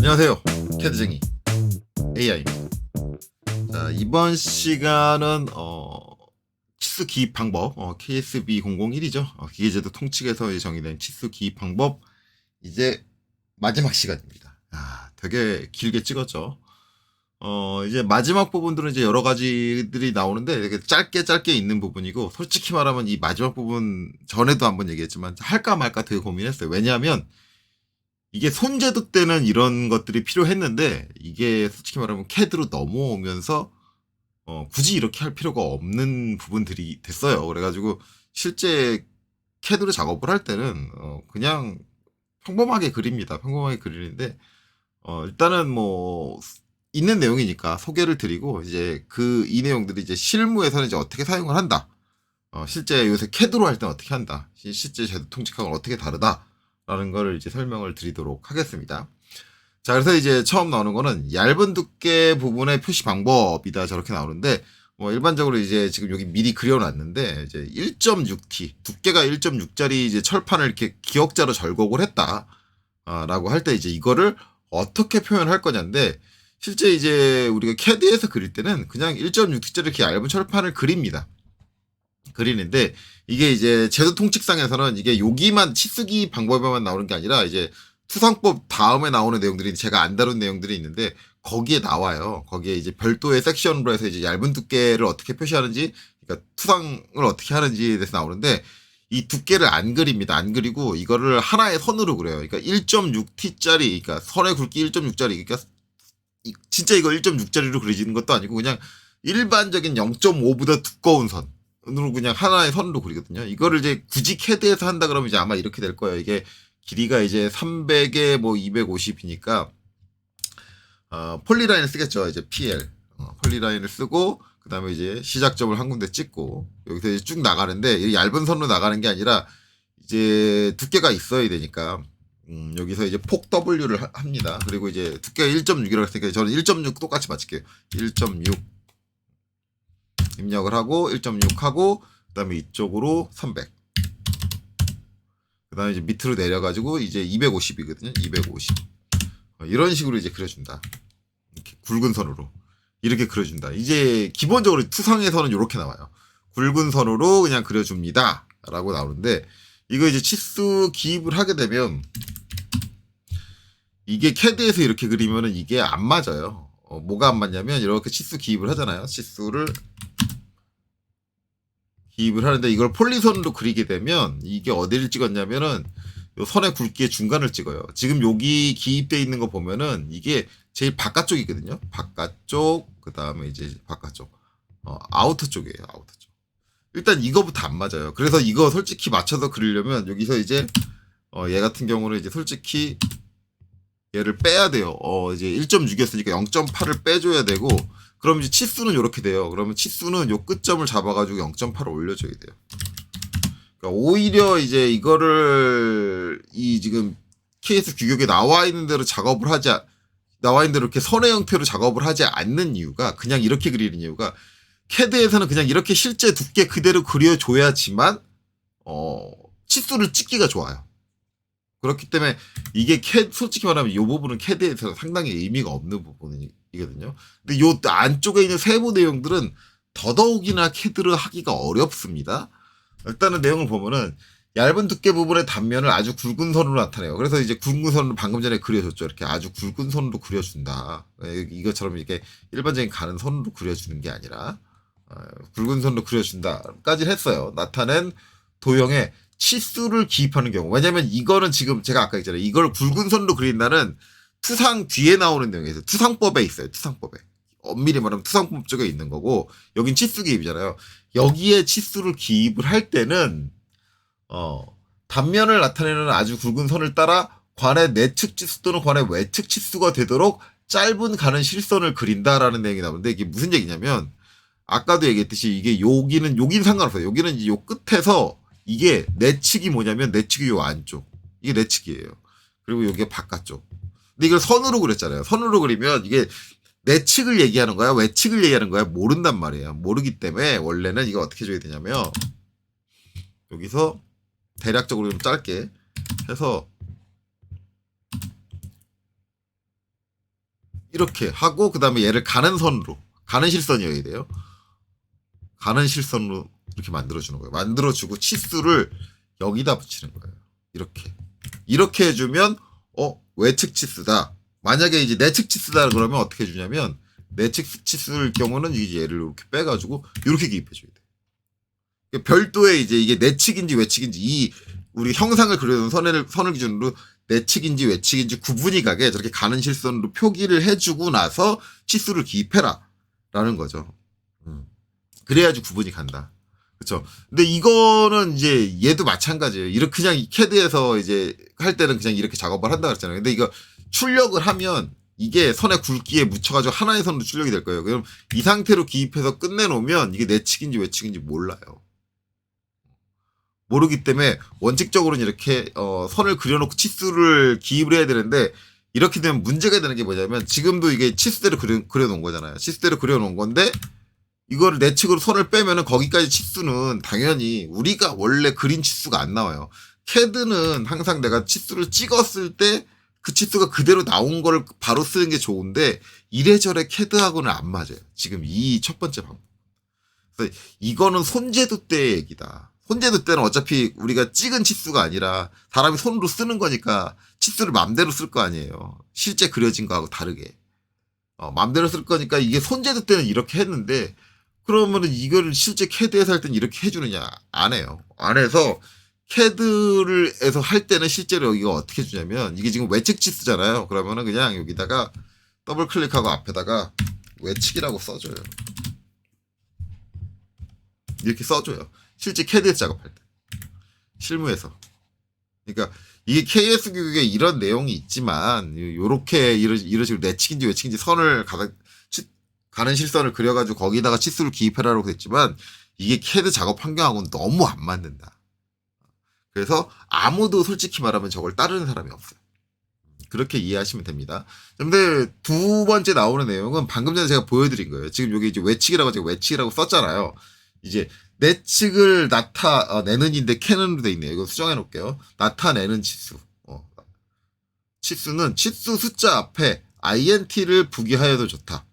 안녕하세요. 캐드쟁이 AI입니다. 자, 이번 시간은 치수 기입 방법 KSB001이죠. 기계제도 통칙에서 정의된 치수 기입 방법 이제 마지막 시간입니다. 되게 길게 찍었죠. 이제 마지막 부분들은 이제 여러 가지들이 나오는데 이렇게 짧게 있는 부분이고, 솔직히 말하면 이 마지막 부분 전에도 한번 얘기했지만 할까 말까 되게 고민했어요. 왜냐하면 이게 손제도 때는 이런 것들이 필요했는데 이게 솔직히 말하면 CAD로 넘어오면서 굳이 이렇게 할 필요가 없는 부분들이 됐어요. 그래가지고 실제 CAD로 작업을 할 때는 그냥 평범하게 그립니다. 평범하게 그리는데 일단은 뭐 있는 내용이니까 소개를 드리고, 이제 이 내용들이 이제 실무에서는 이제 어떻게 사용을 한다. 실제 요새 CAD로 할 때는 어떻게 한다. 실제 제도 통칙하고는 어떻게 다르다라는 걸 이제 설명을 드리도록 하겠습니다. 자, 그래서 이제 처음 나오는 거는 얇은 두께 부분의 표시 방법이다, 저렇게 나오는데, 뭐 일반적으로 이제 지금 여기 미리 그려놨는데, 이제 1.6T 두께가 1.6짜리 이제 철판을 이렇게 기역자로 절곡을 했다 라고 할 때 이제 이거를 어떻게 표현할 거냐인데, 실제 이제 우리가 CAD에서 그릴 때는 그냥 1.6T짜리 이렇게 얇은 철판을 그리는데, 이게 이제 제도 통칙상에서는 이게 여기만 치수기 방법에만 나오는 게 아니라 이제 투상법 다음에 나오는 내용들이 제가 안 다룬 내용들이 있는데 거기에 나와요. 거기에 이제 별도의 섹션으로 해서 이제 얇은 두께를 어떻게 표시하는지, 그러니까 투상을 어떻게 하는지에 대해서 나오는데, 이 두께를 안 그립니다. 안 그리고 이거를 하나의 선으로 그려요. 그러니까 1.6T짜리, 그러니까 선의 굵기 1.6짜리, 그러니까 진짜 이거 1.6짜리로 그려지는 것도 아니고 그냥 일반적인 0.5보다 두꺼운 선으로 그냥 하나의 선으로 그리거든요. 이거를 이제 굳이 CAD에서 한다 그러면 이제 아마 이렇게 될 거예요. 이게 길이가 이제 300에 뭐 250이니까 폴리라인을 쓰겠죠. 이제 PL 폴리라인을 쓰고, 그 다음에 이제 시작점을 한 군데 찍고 여기서 이제 쭉 나가는데, 얇은 선으로 나가는 게 아니라 이제 두께가 있어야 되니까 여기서 이제 폭 W를 합니다. 그리고 이제 두께가 1.6이라고 했으니까 저는 1.6 똑같이 맞출게요. 1.6 입력을 하고 1.6 하고, 그 다음에 이쪽으로 300, 그 다음에 이제 밑으로 내려가지고 이제 250이거든요. 250 이런 식으로 이제 그려준다. 이렇게 굵은 선으로 이렇게 그려준다. 이제 기본적으로 투상에서는 이렇게 나와요. 굵은 선으로 그냥 그려줍니다 라고 나오는데, 이거 이제 치수 기입을 하게 되면 이게 CAD에서 이렇게 그리면은 이게 안 맞아요. 뭐가 안 맞냐면, 이렇게 치수 기입을 하잖아요. 치수를 기입을 하는데 이걸 폴리선으로 그리게 되면 이게 어디를 찍었냐면은 요 선의 굵기의 중간을 찍어요. 지금 여기 기입되어 있는 거 보면은 이게 제일 바깥쪽이거든요. 바깥쪽, 그 다음에 이제 바깥쪽, 아우터 쪽이에요. 아우터 쪽. 일단 이거부터 안 맞아요. 그래서 이거 솔직히 맞춰서 그리려면 여기서 이제 얘 같은 경우는 이제 솔직히 얘를 빼야 돼요. 이제 1.6이었으니까 0.8을 빼줘야 되고, 그럼 이제 치수는 이렇게 돼요. 그러면 치수는 요 끝점을 잡아가지고 0.8을 올려줘야 돼요. 그러니까 오히려 이제 이거를 지금 KS 규격에 나와 있는 대로 나와 있는 대로 이렇게 선의 형태로 작업을 하지 않는 이유가, 그냥 이렇게 그리는 이유가, CAD에서는 그냥 이렇게 실제 두께 그대로 그려줘야지만 치수를 찍기가 좋아요. 그렇기 때문에 이게 솔직히 말하면 이 부분은 CAD에서 상당히 의미가 없는 부분이거든요. 근데 요 안쪽에 있는 세부 내용들은 더더욱이나 CAD를 하기가 어렵습니다. 일단은 내용을 보면은 얇은 두께 부분의 단면을 아주 굵은 선으로 나타내요. 그래서 이제 굵은 선으로 방금 전에 그려줬죠. 이렇게 아주 굵은 선으로 그려준다. 이것처럼 이렇게 일반적인 가는 선으로 그려주는 게 아니라 굵은 선으로 그려준다까지 했어요. 나타낸 도형에 치수를 기입하는 경우. 왜냐면 이거는 지금 제가 아까 했잖아요. 이걸 굵은 선으로 그린다는 투상 뒤에 나오는 내용에서 투상법에 있어요. 투상법에. 엄밀히 말하면 투상법 쪽에 있는 거고, 여긴 치수 기입이잖아요. 여기에 치수를 기입을 할 때는 단면을 나타내는 아주 굵은 선을 따라 관의 내측 치수 또는 관의 외측 치수가 되도록 짧은 가는 실선을 그린다라는 내용이 나오는데, 이게 무슨 얘기냐면, 아까도 얘기했듯이 이게 여기는 상관없어요. 여기는 이제 요 끝에서 이게 내측이 뭐냐면, 내측이 요 안쪽. 이게 내측이에요. 그리고 여기가 바깥쪽. 근데 이걸 선으로 그렸잖아요. 선으로 그리면 이게 내측을 얘기하는 거야, 외측을 얘기하는 거야, 모른단 말이에요. 모르기 때문에 원래는 이거 어떻게 줘야 되냐면, 여기서 대략적으로 좀 짧게 해서 이렇게 하고 그 다음에 얘를 가는 선으로 가는 실선이어야 돼요. 가는 실선으로 이렇게 만들어주는 거예요. 만들어주고 치수를 여기다 붙이는 거예요. 이렇게 해주면 외측 치수다. 만약에 이제 내측 치수다 그러면 어떻게 해주냐면 내측 치수일 경우는 이제 얘를 이렇게 빼가지고 이렇게 기입해줘야 돼. 별도의 이제 이게 내측인지 외측인지 이 우리 형상을 그려놓은 선을 기준으로 내측인지 외측인지 구분이 가게 저렇게 가는 실선으로 표기를 해주고 나서 치수를 기입해라 라는 거죠. 그래야지 구분이 간다. 그쵸. 근데 이거는 이제 얘도 마찬가지예요. 이렇게 그냥 캐드에서 이제 할 때는 그냥 이렇게 작업을 한다 그랬잖아요. 근데 이거 출력을 하면 이게 선의 굵기에 묻혀가지고 하나의 선으로 출력이 될 거예요. 그럼 이 상태로 기입해서 끝내놓으면 이게 내측인지 외측인지 몰라요. 모르기 때문에 원칙적으로는 이렇게 선을 그려놓고 치수를 기입을 해야 되는데 이렇게 되면 문제가 되는 게 뭐냐면 지금도 이게 치수대로 그려놓은 거잖아요. 치수대로 그려놓은 건데 이거를 내측으로 선을 빼면은 거기까지 치수는 당연히 우리가 원래 그린 치수가 안 나와요. 캐드는 항상 내가 치수를 찍었을 때 그 치수가 그대로 나온 걸 바로 쓰는 게 좋은데 이래저래 캐드하고는 안 맞아요. 지금 이 첫 번째 방법. 그래서 이거는 손재주 때의 얘기다. 손재주 때는 어차피 우리가 찍은 치수가 아니라 사람이 손으로 쓰는 거니까 치수를 맘대로 쓸 거 아니에요. 실제 그려진 거하고 다르게. 맘대로 쓸 거니까 이게 손재주 때는 이렇게 했는데 그러면은 이거를 실제 캐드에서 할 때는 이렇게 해주느냐? 안 해요. 안 해서 캐드에서 할 때는 실제로 여기가 어떻게 해주냐면 이게 지금 외측 치수잖아요. 그러면은 그냥 여기다가 더블 클릭하고 앞에다가 외측이라고 써줘요. 이렇게 써줘요. 실제 캐드에서 작업할 때. 실무에서. 그러니까 이게 KS 교육에 이런 내용이 있지만 요렇게 이런 식으로 내측인지 외측인지 선을 가는 실선을 그려가지고 거기다가 치수를 기입해라라고 했지만 이게 캐드 작업 환경하고는 너무 안 맞는다. 그래서 아무도 솔직히 말하면 저걸 따르는 사람이 없어요. 그렇게 이해하시면 됩니다. 근데 두 번째 나오는 내용은 방금 전에 제가 보여드린 거예요. 지금 여기 이제 외측이라고 제가 외측이라고 썼잖아요. 이제 내측을 나타내는인데 캐는으로 돼 있네요. 이거 수정해 놓을게요. 나타내는 치수. 치수는 치수 숫자 앞에 int를 부기하여도 좋다.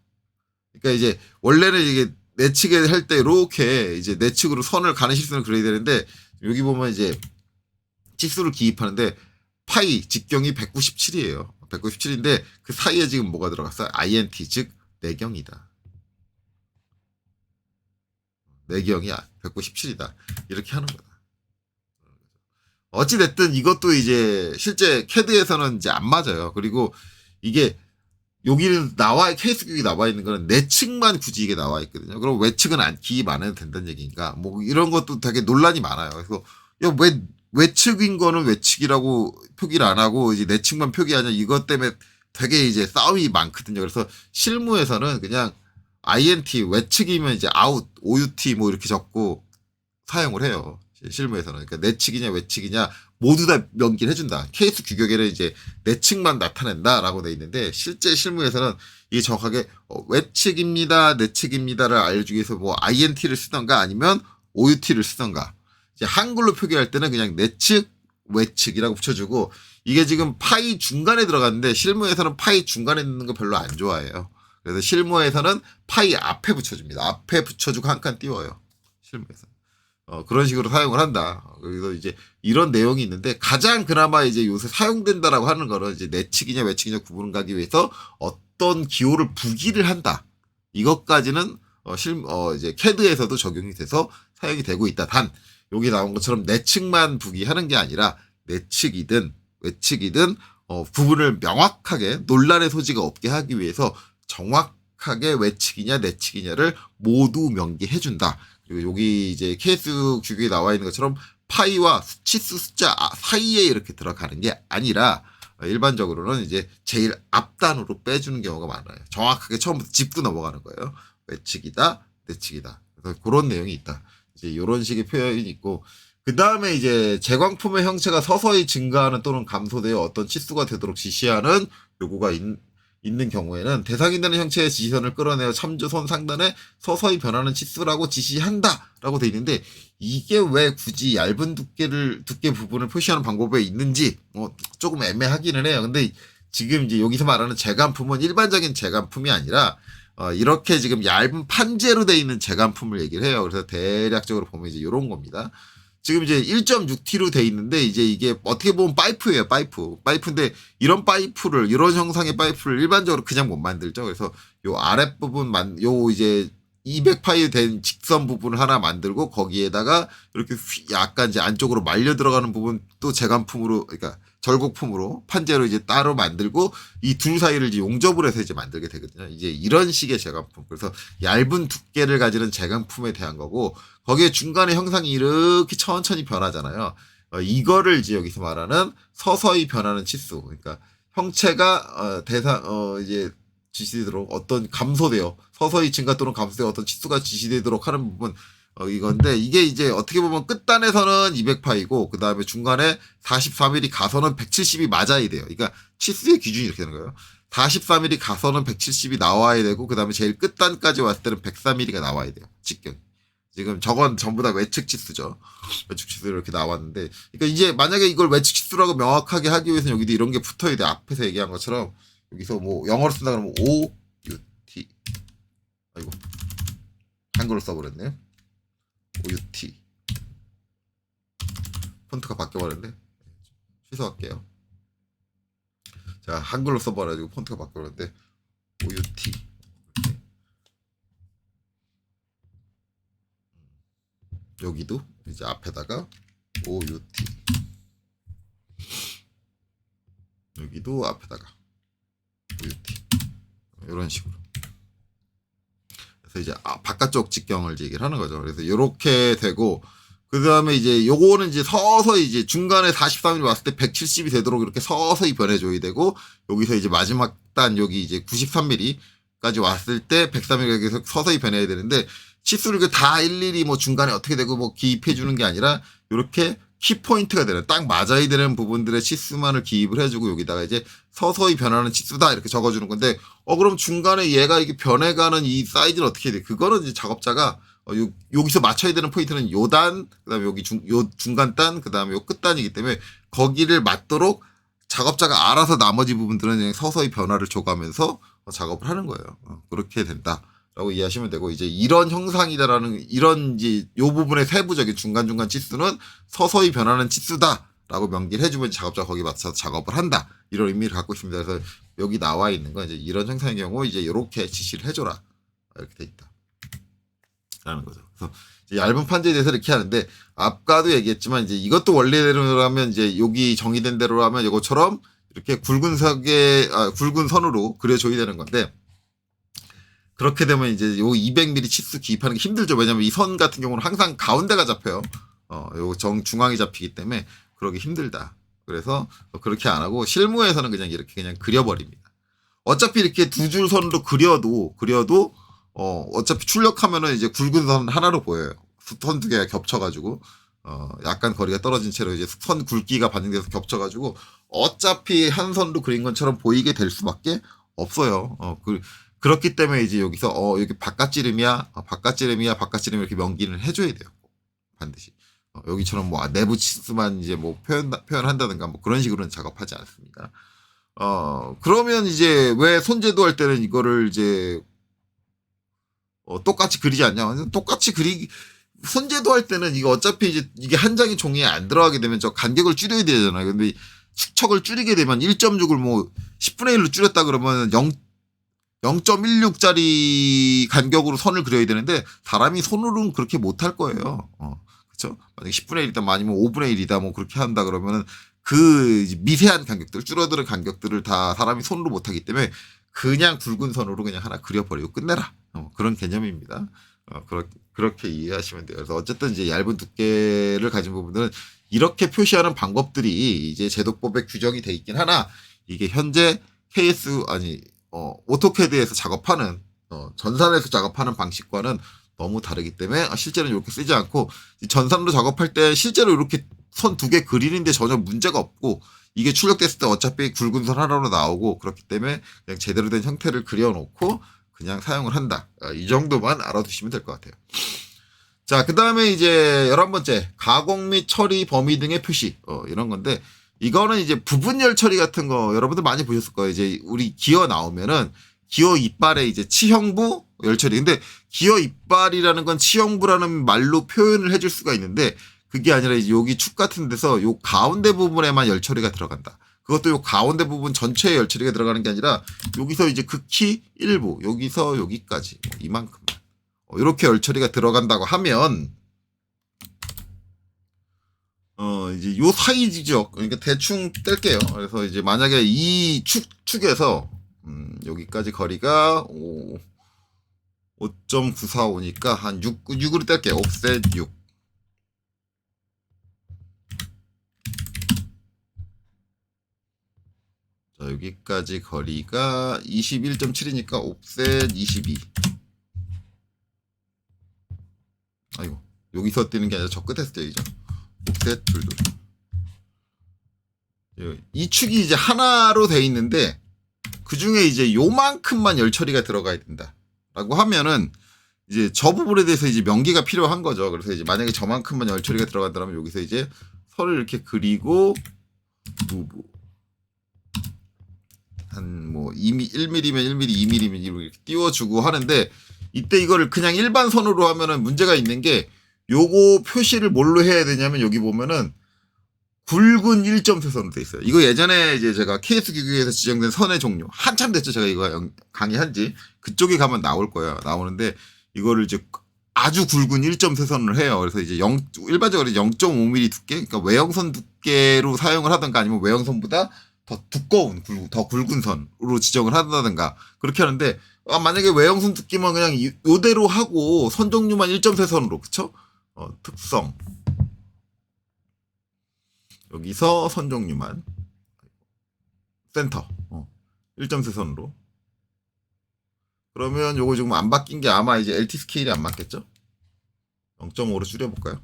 그러니까 이제 원래는 이게 내측에 할 때 이렇게 이제 내측으로 선을 가는 실선을 그려야 되는데 여기 보면 이제 치수를 기입하는데 파이 직경이 197이에요. 197인데 그 사이에 지금 뭐가 들어갔어요? int 즉 내경이다. 내경이야 197이다. 이렇게 하는 거다. 어찌 됐든 이것도 이제 실제 캐드에서는 이제 안 맞아요. 그리고 이게 여기는 케이스 교육이 나와 있는 거는 내측만 굳이 이게 나와 있거든요. 그럼 외측은 기입 안 해도 된다는 얘기니까 뭐 이런 것도 되게 논란이 많아요. 그래서 왜 외측인 거는 외측이라고 표기를 안 하고 이제 내측만 표기하냐 이것 때문에 되게 이제 싸움이 많거든요. 그래서 실무에서는 그냥 int 외측이면 이제 out 뭐 이렇게 적고 사용을 해요. 실무에서는. 그러니까 내측이냐 외측이냐 모두 다 명기를 해준다. 케이스 규격에는 이제 내측만 나타낸다라고 돼 있는데 실제 실무에서는 이게 정확하게 외측입니다, 내측입니다를 알려주기 위해서 뭐 int를 쓰던가 아니면 out를 쓰던가. 이제 한글로 표기할 때는 그냥 내측, 외측이라고 붙여주고 이게 지금 파이 중간에 들어갔는데 실무에서는 파이 중간에 있는 거 별로 안 좋아해요. 그래서 실무에서는 파이 앞에 붙여줍니다. 앞에 붙여주고 한 칸 띄워요. 실무에서. 그런 식으로 사용을 한다. 그래서 이제 이런 내용이 있는데 가장 그나마 이제 요새 사용된다라고 하는 거는 이제 내측이냐 외측이냐 구분을 가기 위해서 어떤 기호를 부기를 한다. 이것까지는 이제 캐드에서도 적용이 돼서 사용이 되고 있다. 단 여기 나온 것처럼 내측만 부기하는 게 아니라 내측이든 외측이든 부분을 명확하게 논란의 소지가 없게 하기 위해서 정확하게 외측이냐 내측이냐를 모두 명기해준다. 그리고 여기 이제 케이스 규격에 나와 있는 것처럼 파이와 치수 숫자 사이에 이렇게 들어가는 게 아니라 일반적으로는 이제 제일 앞단으로 빼주는 경우가 많아요. 정확하게 처음부터 짚고 넘어가는 거예요. 외측이다, 내측이다. 그래서 그런 내용이 있다. 이제 이런 식의 표현이 있고 그 다음에 이제 제광품의 형체가 서서히 증가하는 또는 감소되어 어떤 치수가 되도록 지시하는 요구가 있는 경우에는 대상이 되는 형체의 지시선을 끌어내어 참조선 상단에 서서히 변하는 치수라고 지시한다라고 돼 있는데 이게 왜 굳이 얇은 두께 부분을 표시하는 방법에 있는지 조금 애매하기는 해요. 근데 지금 이제 여기서 말하는 재간품은 일반적인 재간품이 아니라 이렇게 지금 얇은 판재로 돼 있는 재간품을 얘기를 해요. 그래서 대략적으로 보면 이제 이런 겁니다. 지금 이제 1.6T로 돼 있는데 이제 이게 어떻게 보면 파이프예요, 파이프. 파이프인데 이런 파이프를, 이런 형상의 파이프를 일반적으로 그냥 못 만들죠. 그래서 요 아랫부분 요 이제 200파이 된 직선 부분을 하나 만들고 거기에다가 이렇게 약간 이제 안쪽으로 말려 들어가는 부분 또 재간품으로, 그러니까 절곡품으로 판재로 이제 따로 만들고 이 둘 사이를 이제 용접을 해서 이제 만들게 되거든요. 이제 이런 식의 재간품. 그래서 얇은 두께를 가지는 재간품에 대한 거고, 거기에 중간에 형상이 이렇게 천천히 변하잖아요. 이거를 이제 여기서 말하는 서서히 변하는 치수. 그러니까 형체가 이제 지시되도록 어떤 감소되어 서서히 증가 또는 감소되어 어떤 치수가 지시되도록 하는 부분, 이건데 이게 이제 어떻게 보면 끝단에서는 200파이고 그 다음에 중간에 44mm 가서는 170이 맞아야 돼요. 그러니까 치수의 기준이 이렇게 되는 거예요. 44mm 가서는 170이 나와야 되고 그 다음에 제일 끝단까지 왔을 때는 104mm가 나와야 돼요. 직경. 지금 저건 전부 다 외측 치수죠. 외측 치수 이렇게 나왔는데, 그러니까 이제 만약에 이걸 외측 치수라고 명확하게 하기 위해서는 여기도 이런 게 붙어야 돼. 앞에서 얘기한 것처럼 여기서 뭐 영어로 쓴다 그러면 OUT. 아이고 한글로 써버렸네. OUT. 폰트가 바뀌어버렸네. 취소할게요. 자, 한글로 써버려가지고 폰트가 바뀌어버렸는데 OUT. 여기도 이제 앞에다가 OUT. 여기도 앞에다가 OUT. 이런 식으로. 그래서 이제 바깥쪽 직경을 얘기를 하는 거죠. 그래서 이렇게 되고, 그 다음에 이제 요거는 이제 서서히 이제 중간에 43mm 왔을 때 170이 되도록 이렇게 서서히 변해줘야 되고, 여기서 이제 마지막 단 여기 이제 93mm까지 왔을 때 103mm에서 서서히 변해야 되는데, 치수를 다 일일이 뭐 중간에 어떻게 되고 뭐 기입해 주는 게 아니라 이렇게 키포인트가 되는, 딱 맞아야 되는 부분들의 치수만을 기입을 해주고 여기다가 이제 서서히 변하는 치수다 이렇게 적어주는 건데, 그럼 중간에 얘가 이게 변해가는 이 사이즈는 어떻게 돼? 그거는 이제 작업자가 여기서 맞춰야 되는 포인트는 요 단, 그 다음에 여기 요 중간 단, 그 다음에 요 끝단이기 때문에 거기를 맞도록 작업자가 알아서 나머지 부분들은 그냥 서서히 변화를 줘가면서 작업을 하는 거예요. 그렇게 된다. 라고 이해하시면 되고, 이제 이런 형상이다라는, 이런 이제 요 부분의 세부적인 중간중간 치수는 서서히 변하는 치수다 라고 명기를 해주면 작업자가 거기에 맞춰서 작업을 한다, 이런 의미를 갖고 있습니다. 그래서 여기 나와 있는 건 이제 이런 형상의 경우 이제 이렇게 지시를 해줘라 이렇게 돼 있다 라는 거죠. 그래서 이제 얇은 판재에 대해서 이렇게 하는데, 아까도 얘기했지만 이제 이것도 원래대로라면 이제 여기 정의된 대로라면 이것처럼 이렇게 굵은 선으로 그려줘야 되는 건데, 그렇게 되면 이제 요 200mm 치수 기입하는 게 힘들죠. 왜냐면 이 선 같은 경우는 항상 가운데가 잡혀요. 요 중앙이 잡히기 때문에 그러기 힘들다. 그래서 그렇게 안 하고 실무에서는 그냥 이렇게 그냥 그려버립니다. 어차피 이렇게 두 줄 선으로 그려도 어차피 출력하면은 이제 굵은 선 하나로 보여요. 선 두 개가 겹쳐가지고 약간 거리가 떨어진 채로 이제 선 굵기가 반영돼서 겹쳐가지고 어차피 한 선로 그린 것처럼 보이게 될 수밖에 없어요. 그렇기 때문에 이제 여기서 여기 바깥지름이야 이렇게 명기를 해줘야 돼요. 반드시. 여기처럼 뭐 내부 치수만 이제 뭐 표현한다든가 뭐 그런 식으로는 작업하지 않습니다. 그러면 이제 왜 손재도 할 때는 이거를 이제 똑같이 그리지 않냐? 똑같이 손재도 할 때는 이거 어차피 이제 이게 한 장의 종이에 안 들어가게 되면 저 간격을 줄여야 되잖아요. 근데 축척을 줄이게 되면 1.6을 뭐 10분의 1로 줄였다 그러면 0.16짜리 간격으로 선을 그려야 되는데 사람이 손으로는 그렇게 못할 거예요. 그렇죠? 만약에 10분의 1이다, 아니면 5분의 1이다, 뭐 그렇게 한다 그러면은 그 미세한 간격들, 줄어드는 간격들을 다 사람이 손으로 못하기 때문에 그냥 굵은 선으로 그냥 하나 그려버리고 끝내라. 그런 개념입니다. 그렇게 이해하시면 돼요. 그래서 어쨌든 이제 얇은 두께를 가진 부분들은 이렇게 표시하는 방법들이 이제 제도법에 규정이 돼 있긴 하나, 이게 현재 오토캐드에서 작업하는 전산에서 작업하는 방식과는 너무 다르기 때문에 실제로는 이렇게 쓰지 않고, 전산으로 작업할 때 실제로 이렇게 선 두 개 그리는데 전혀 문제가 없고, 이게 출력됐을 때 어차피 굵은 선 하나로 나오고, 그렇기 때문에 그냥 제대로 된 형태를 그려놓고 그냥 사용을 한다. 이 정도만 알아두시면 될 것 같아요. 자, 그 다음에 이제 11번째, 가공 및 처리 범위 등의 표시. 이런 건데, 이거는 이제 부분 열 처리 같은 거 여러분들 많이 보셨을 거예요. 이제 우리 기어 나오면은 기어 이빨에 이제 치형부 열 처리. 근데 기어 이빨이라는 건 치형부라는 말로 표현을 해줄 수가 있는데 그게 아니라 이제 여기 축 같은 데서 요 가운데 부분에만 열 처리가 들어간다. 그것도 요 가운데 부분 전체에 열 처리가 들어가는 게 아니라 여기서 이제 극히 일부 여기서 여기까지 이만큼만 이렇게 열 처리가 들어간다고 하면 이제 요 사이즈죠. 그러니까 대충 뗄게요. 그래서 이제 만약에 이 축에서 여기까지 거리가 5.945니까 한 6으로 뗄게요. 옵셋 6. 자, 여기까지 거리가 21.7이니까 옵셋 22. 아이고, 여기서 뛰는 게 아니라 저 끝에서 뛰죠. 옵셋 둘둘. 이 축이 이제 하나로 돼 있는데 그 중에 이제 요만큼만 열 처리가 들어가야 된다. 라고 하면은 이제 저 부분에 대해서 이제 명기가 필요한 거죠. 그래서 이제 만약에 저만큼만 열 처리가 들어간다면 여기서 이제 선을 이렇게 그리고 무브 한 뭐 1mm면 1mm, 2mm면 이렇게 띄워주고 하는데 이때 이거를 그냥 일반 선으로 하면은 문제가 있는 게 요거 표시를 뭘로 해야 되냐면 여기 보면은 굵은 1.4선으로 돼 있어요. 이거 예전에 이제 제가 KS 기구에서 지정된 선의 종류 한참 됐죠. 제가 이거 강의한지 그쪽에 가면 나올 거예요. 나오는데 이거를 이제 아주 굵은 1.4선을 해요. 그래서 이제 일반적으로 0.5mm 두께, 그러니까 외형선 두께로 사용을 하든가 아니면 외형선보다 더 두꺼운, 더 굵은 선으로 지정을 한다든가 그렇게 하는데 만약에 외형선 두께만 그냥 요대로 하고 선 종류만 1.4선으로 그쵸? 특성 여기서 선 종류만 센터 1.4선으로 그러면 요거 지금 안 바뀐 게 아마 이제 LT 스케일이 안 맞겠죠? 0.5로 줄여볼까요?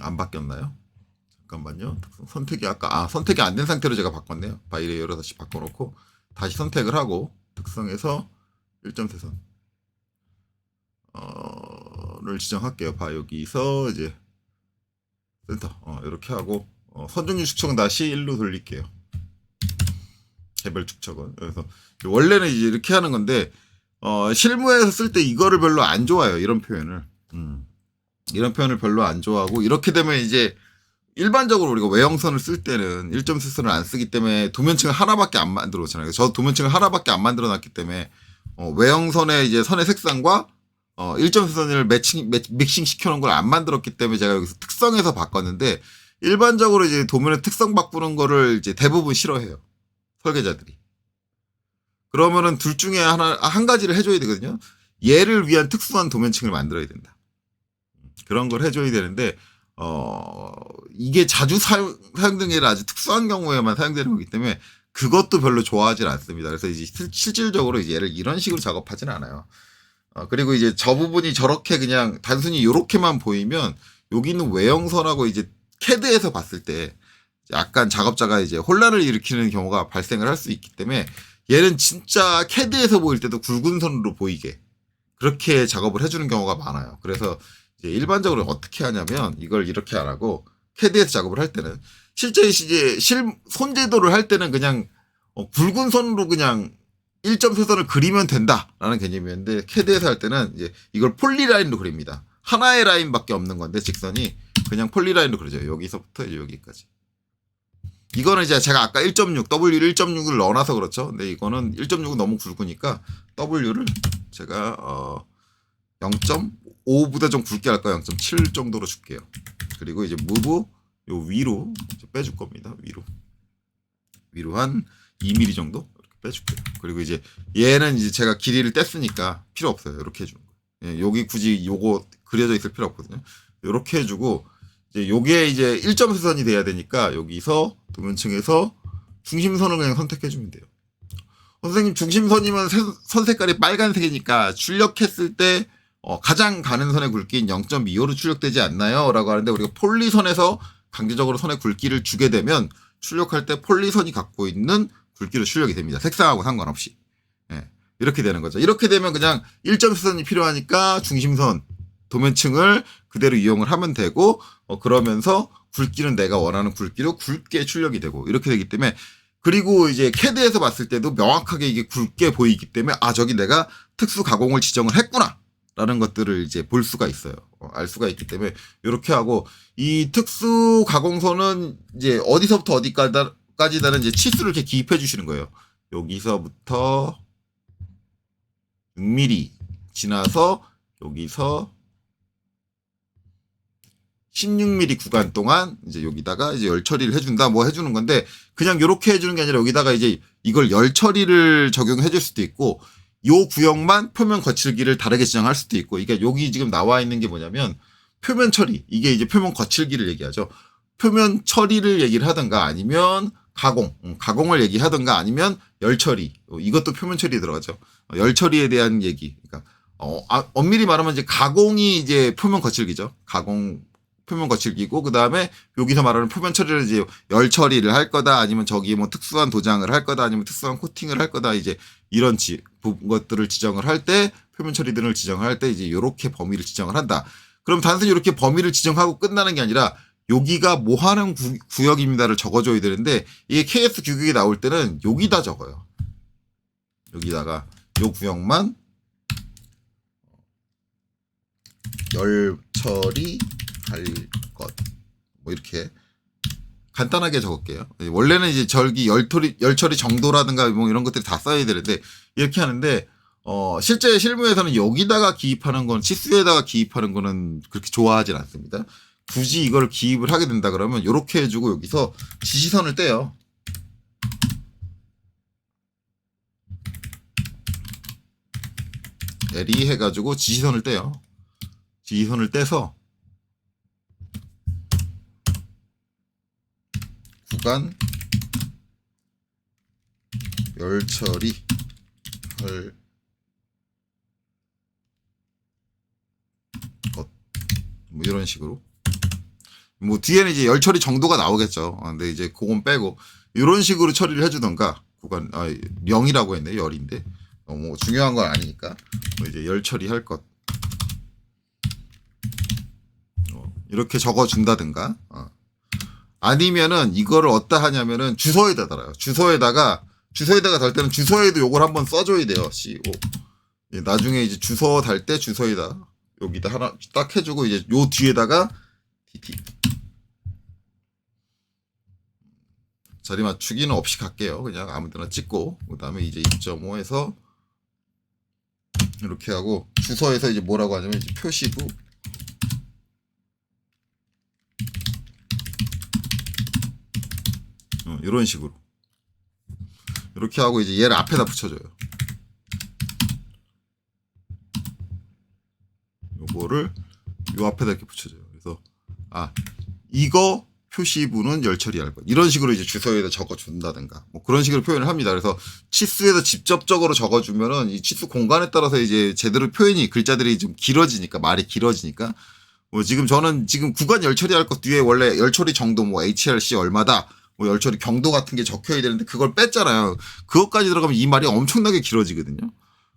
안 바뀌었나요? 잠깐만요. 선택이 선택이 안 된 상태로 제가 바꿨네요. 바이레이어로 다시 바꿔놓고 다시 선택을 하고 특성에서 1.4선 를 지정할게요. 여기서 이제 센터 이렇게 하고 선종류 축척은 다시 1로 돌릴게요. 개별 축척은. 그래서 원래는 이제 이렇게 하는 건데 실무에서 쓸 때 이거를 별로 안 좋아해요. 이런 표현을. 이런 표현을 별로 안 좋아하고 이렇게 되면 이제 일반적으로 우리가 외형선을 쓸 때는 1.4선을 안 쓰기 때문에 도면층을 하나밖에 안 만들어 놓잖아요. 저 도면층을 하나밖에 안 만들어 놨기 때문에 외형선의 이제 선의 색상과 1.4선을 믹싱 시켜놓은 걸 안 만들었기 때문에 제가 여기서 특성에서 바꿨는데 일반적으로 이제 도면의 특성 바꾸는 거를 이제 대부분 싫어해요. 설계자들이. 그러면은 둘 중에 한 가지를 해줘야 되거든요. 얘를 위한 특수한 도면층을 만들어야 된다. 그런 걸 해줘야 되는데 이게 자주 사용되는 게 아니라 아주 특수한 경우에만 사용되는 거기 때문에 그것도 별로 좋아하진 않습니다. 그래서 이제 실질적으로 이제 얘를 이런 식으로 작업하진 않아요. 그리고 이제 저 부분이 저렇게 그냥 단순히 요렇게만 보이면 여기는 외형선하고 이제 캐드에서 봤을 때 약간 작업자가 이제 혼란을 일으키는 경우가 발생을 할 수 있기 때문에 얘는 진짜 캐드에서 보일 때도 굵은 선으로 보이게 그렇게 작업을 해주는 경우가 많아요. 그래서 이제 일반적으로 어떻게 하냐면 이걸 이렇게 안 하고 캐드에서 작업을 할 때는 실제 이제 손제도를 할 때는 그냥 굵은 선으로 그냥 1.4선을 그리면 된다라는 개념이었는데 캐드에서 할 때는 이제 이걸 폴리라인으로 그립니다. 하나의 라인밖에 없는 건데 직선이 그냥 폴리라인으로 그려져요. 여기서부터 이제 여기까지. 이거는 이제 제가 아까 1.6 W 1.6을 넣어놔서 그렇죠. 근데 이거는 1.6은 너무 굵으니까 W를 제가 0.5보다 좀 굵게 할까요? 0.7 정도로 줄게요. 그리고 이제 무브 요 위로 이제 빼줄 겁니다. 위로 한 2mm 정도 이렇게 빼줄게요. 그리고 이제 얘는 이제 제가 길이를 뗐으니까 필요 없어요. 이렇게 해주는 거예요. 예, 여기 굳이 요거 그려져 있을 필요 없거든요. 이렇게 해주고 이제 요게 이제 1.4선이 돼야 되니까 여기서 도면층에서 중심선을 그냥 선택해주면 돼요. 선생님 중심선이면 선 색깔이 빨간색이니까 출력했을 때 가장 가는 선의 굵기인 0.25로 출력되지 않나요? 라고 하는데 우리가 폴리선에서 강제적으로 선의 굵기를 주게 되면 출력할 때 폴리선이 갖고 있는 굵기로 출력이 됩니다. 색상하고 상관없이. 예, 이렇게 되는 거죠. 이렇게 되면 그냥 1.4선이 필요하니까 중심선 도면층을 그대로 이용을 하면 되고 그러면서 굵기는 내가 원하는 굵기로 굵게 출력이 되고 이렇게 되기 때문에 그리고 이제 CAD에서 봤을 때도 명확하게 이게 굵게 보이기 때문에 저기 내가 특수 가공을 지정을 했구나 라는 것들을 이제 볼 수가 있어요. 알 수가 있기 때문에 이렇게 하고 이 특수 가공선은 이제 어디서부터 어디까지다는 이제 치수를 이렇게 기입해 주시는 거예요. 여기서부터 6mm 지나서 여기서 16mm 구간 동안 이제 여기다가 이제 열 처리를 해준다 뭐 해주는 건데 그냥 이렇게 해주는 게 아니라 여기다가 이제 이걸 열 처리를 적용해 줄 수도 있고 요 구역만 표면 거칠기를 다르게 지정할 수도 있고 이게 여기 지금 나와 있는 게 뭐냐면 표면 처리 이게 이제 표면 거칠기를 얘기하죠. 표면 처리를 얘기를 하든가 아니면 가공을 얘기하든가 아니면 열 처리 이것도 표면 처리에 들어가죠. 열 처리에 대한 얘기 그러니까 엄밀히 말하면 이제 가공이 이제 표면 거칠기죠. 표면 거칠기고 그 다음에 여기서 말하는 표면 처리를 이제 열 처리를 할 거다 아니면 저기 뭐 특수한 도장을 할 거다 아니면 특수한 코팅을 할 거다 이제 이런 것들을 지정을 할 때 표면 처리들을 지정을 할 때 이제 이렇게 범위를 지정을 한다. 그럼 단순히 이렇게 범위를 지정하고 끝나는 게 아니라 여기가 뭐 하는 구역입니다를 적어줘야 되는데 이게 KS 규격이 나올 때는 여기다 적어요. 여기다가 요 구역만 열 처리 할 것 뭐 이렇게 간단하게 적을게요. 원래는 이제 저기 열 처리 정도라든가 뭐 이런 것들이 다 써야 되는데 이렇게 하는데 실제 실무에서는 여기다가 기입하는 건 치수에다가 기입하는 거는 그렇게 좋아하진 않습니다. 굳이 이걸 기입을 하게 된다 그러면 이렇게 해주고 여기서 지시선을 떼요. L이 해가지고 지시선을 떼요. 지시선을 떼서 구간 열 처리 할 것 뭐 이런 식으로 뭐 뒤에는 이제 열 처리 정도가 나오겠죠. 근데 이제 그건 빼고 이런 식으로 처리를 해주던가 구간 0이라고 했네 열인데 뭐 중요한 건 아니니까 뭐 이제 열 처리할 것 이렇게 적어준다든가 아니면은 이거를 어디다 하냐면은 주소에다 달아요. 주소에다가 달 때는 주소에도 요걸 한번 써줘야 돼요. CO. 나중에 이제 주소 달 때 주소에다 여기다 하나 딱 해주고 이제 요 뒤에다가 DT. 자리 맞추기는 없이 갈게요. 그냥 아무데나 찍고 그 다음에 이제 2.5에서 이렇게 하고 주소에서 이제 뭐라고 하냐면 이제 표시부 이런 식으로 이렇게 하고 이제 얘를 앞에다 붙여줘요. 요거를 요 앞에다 이렇게 붙여줘요. 그래서 이거 표시부는 열 처리할 것 이런 식으로 이제 주소에다 적어준다든가 뭐 그런 식으로 표현을 합니다. 그래서 치수에다 직접적으로 적어주면은 이 치수 공간에 따라서 이제 제대로 표현이 글자들이 좀 길어지니까 말이 길어지니까 뭐 저는 지금 구간 열 처리할 것 뒤에 원래 열 처리 정도 뭐 HRC 얼마다 뭐 열 처리 경도 같은 게 적혀야 되는데 그걸 뺐잖아요. 그것까지 들어가면 이 말이 엄청나게 길어지거든요.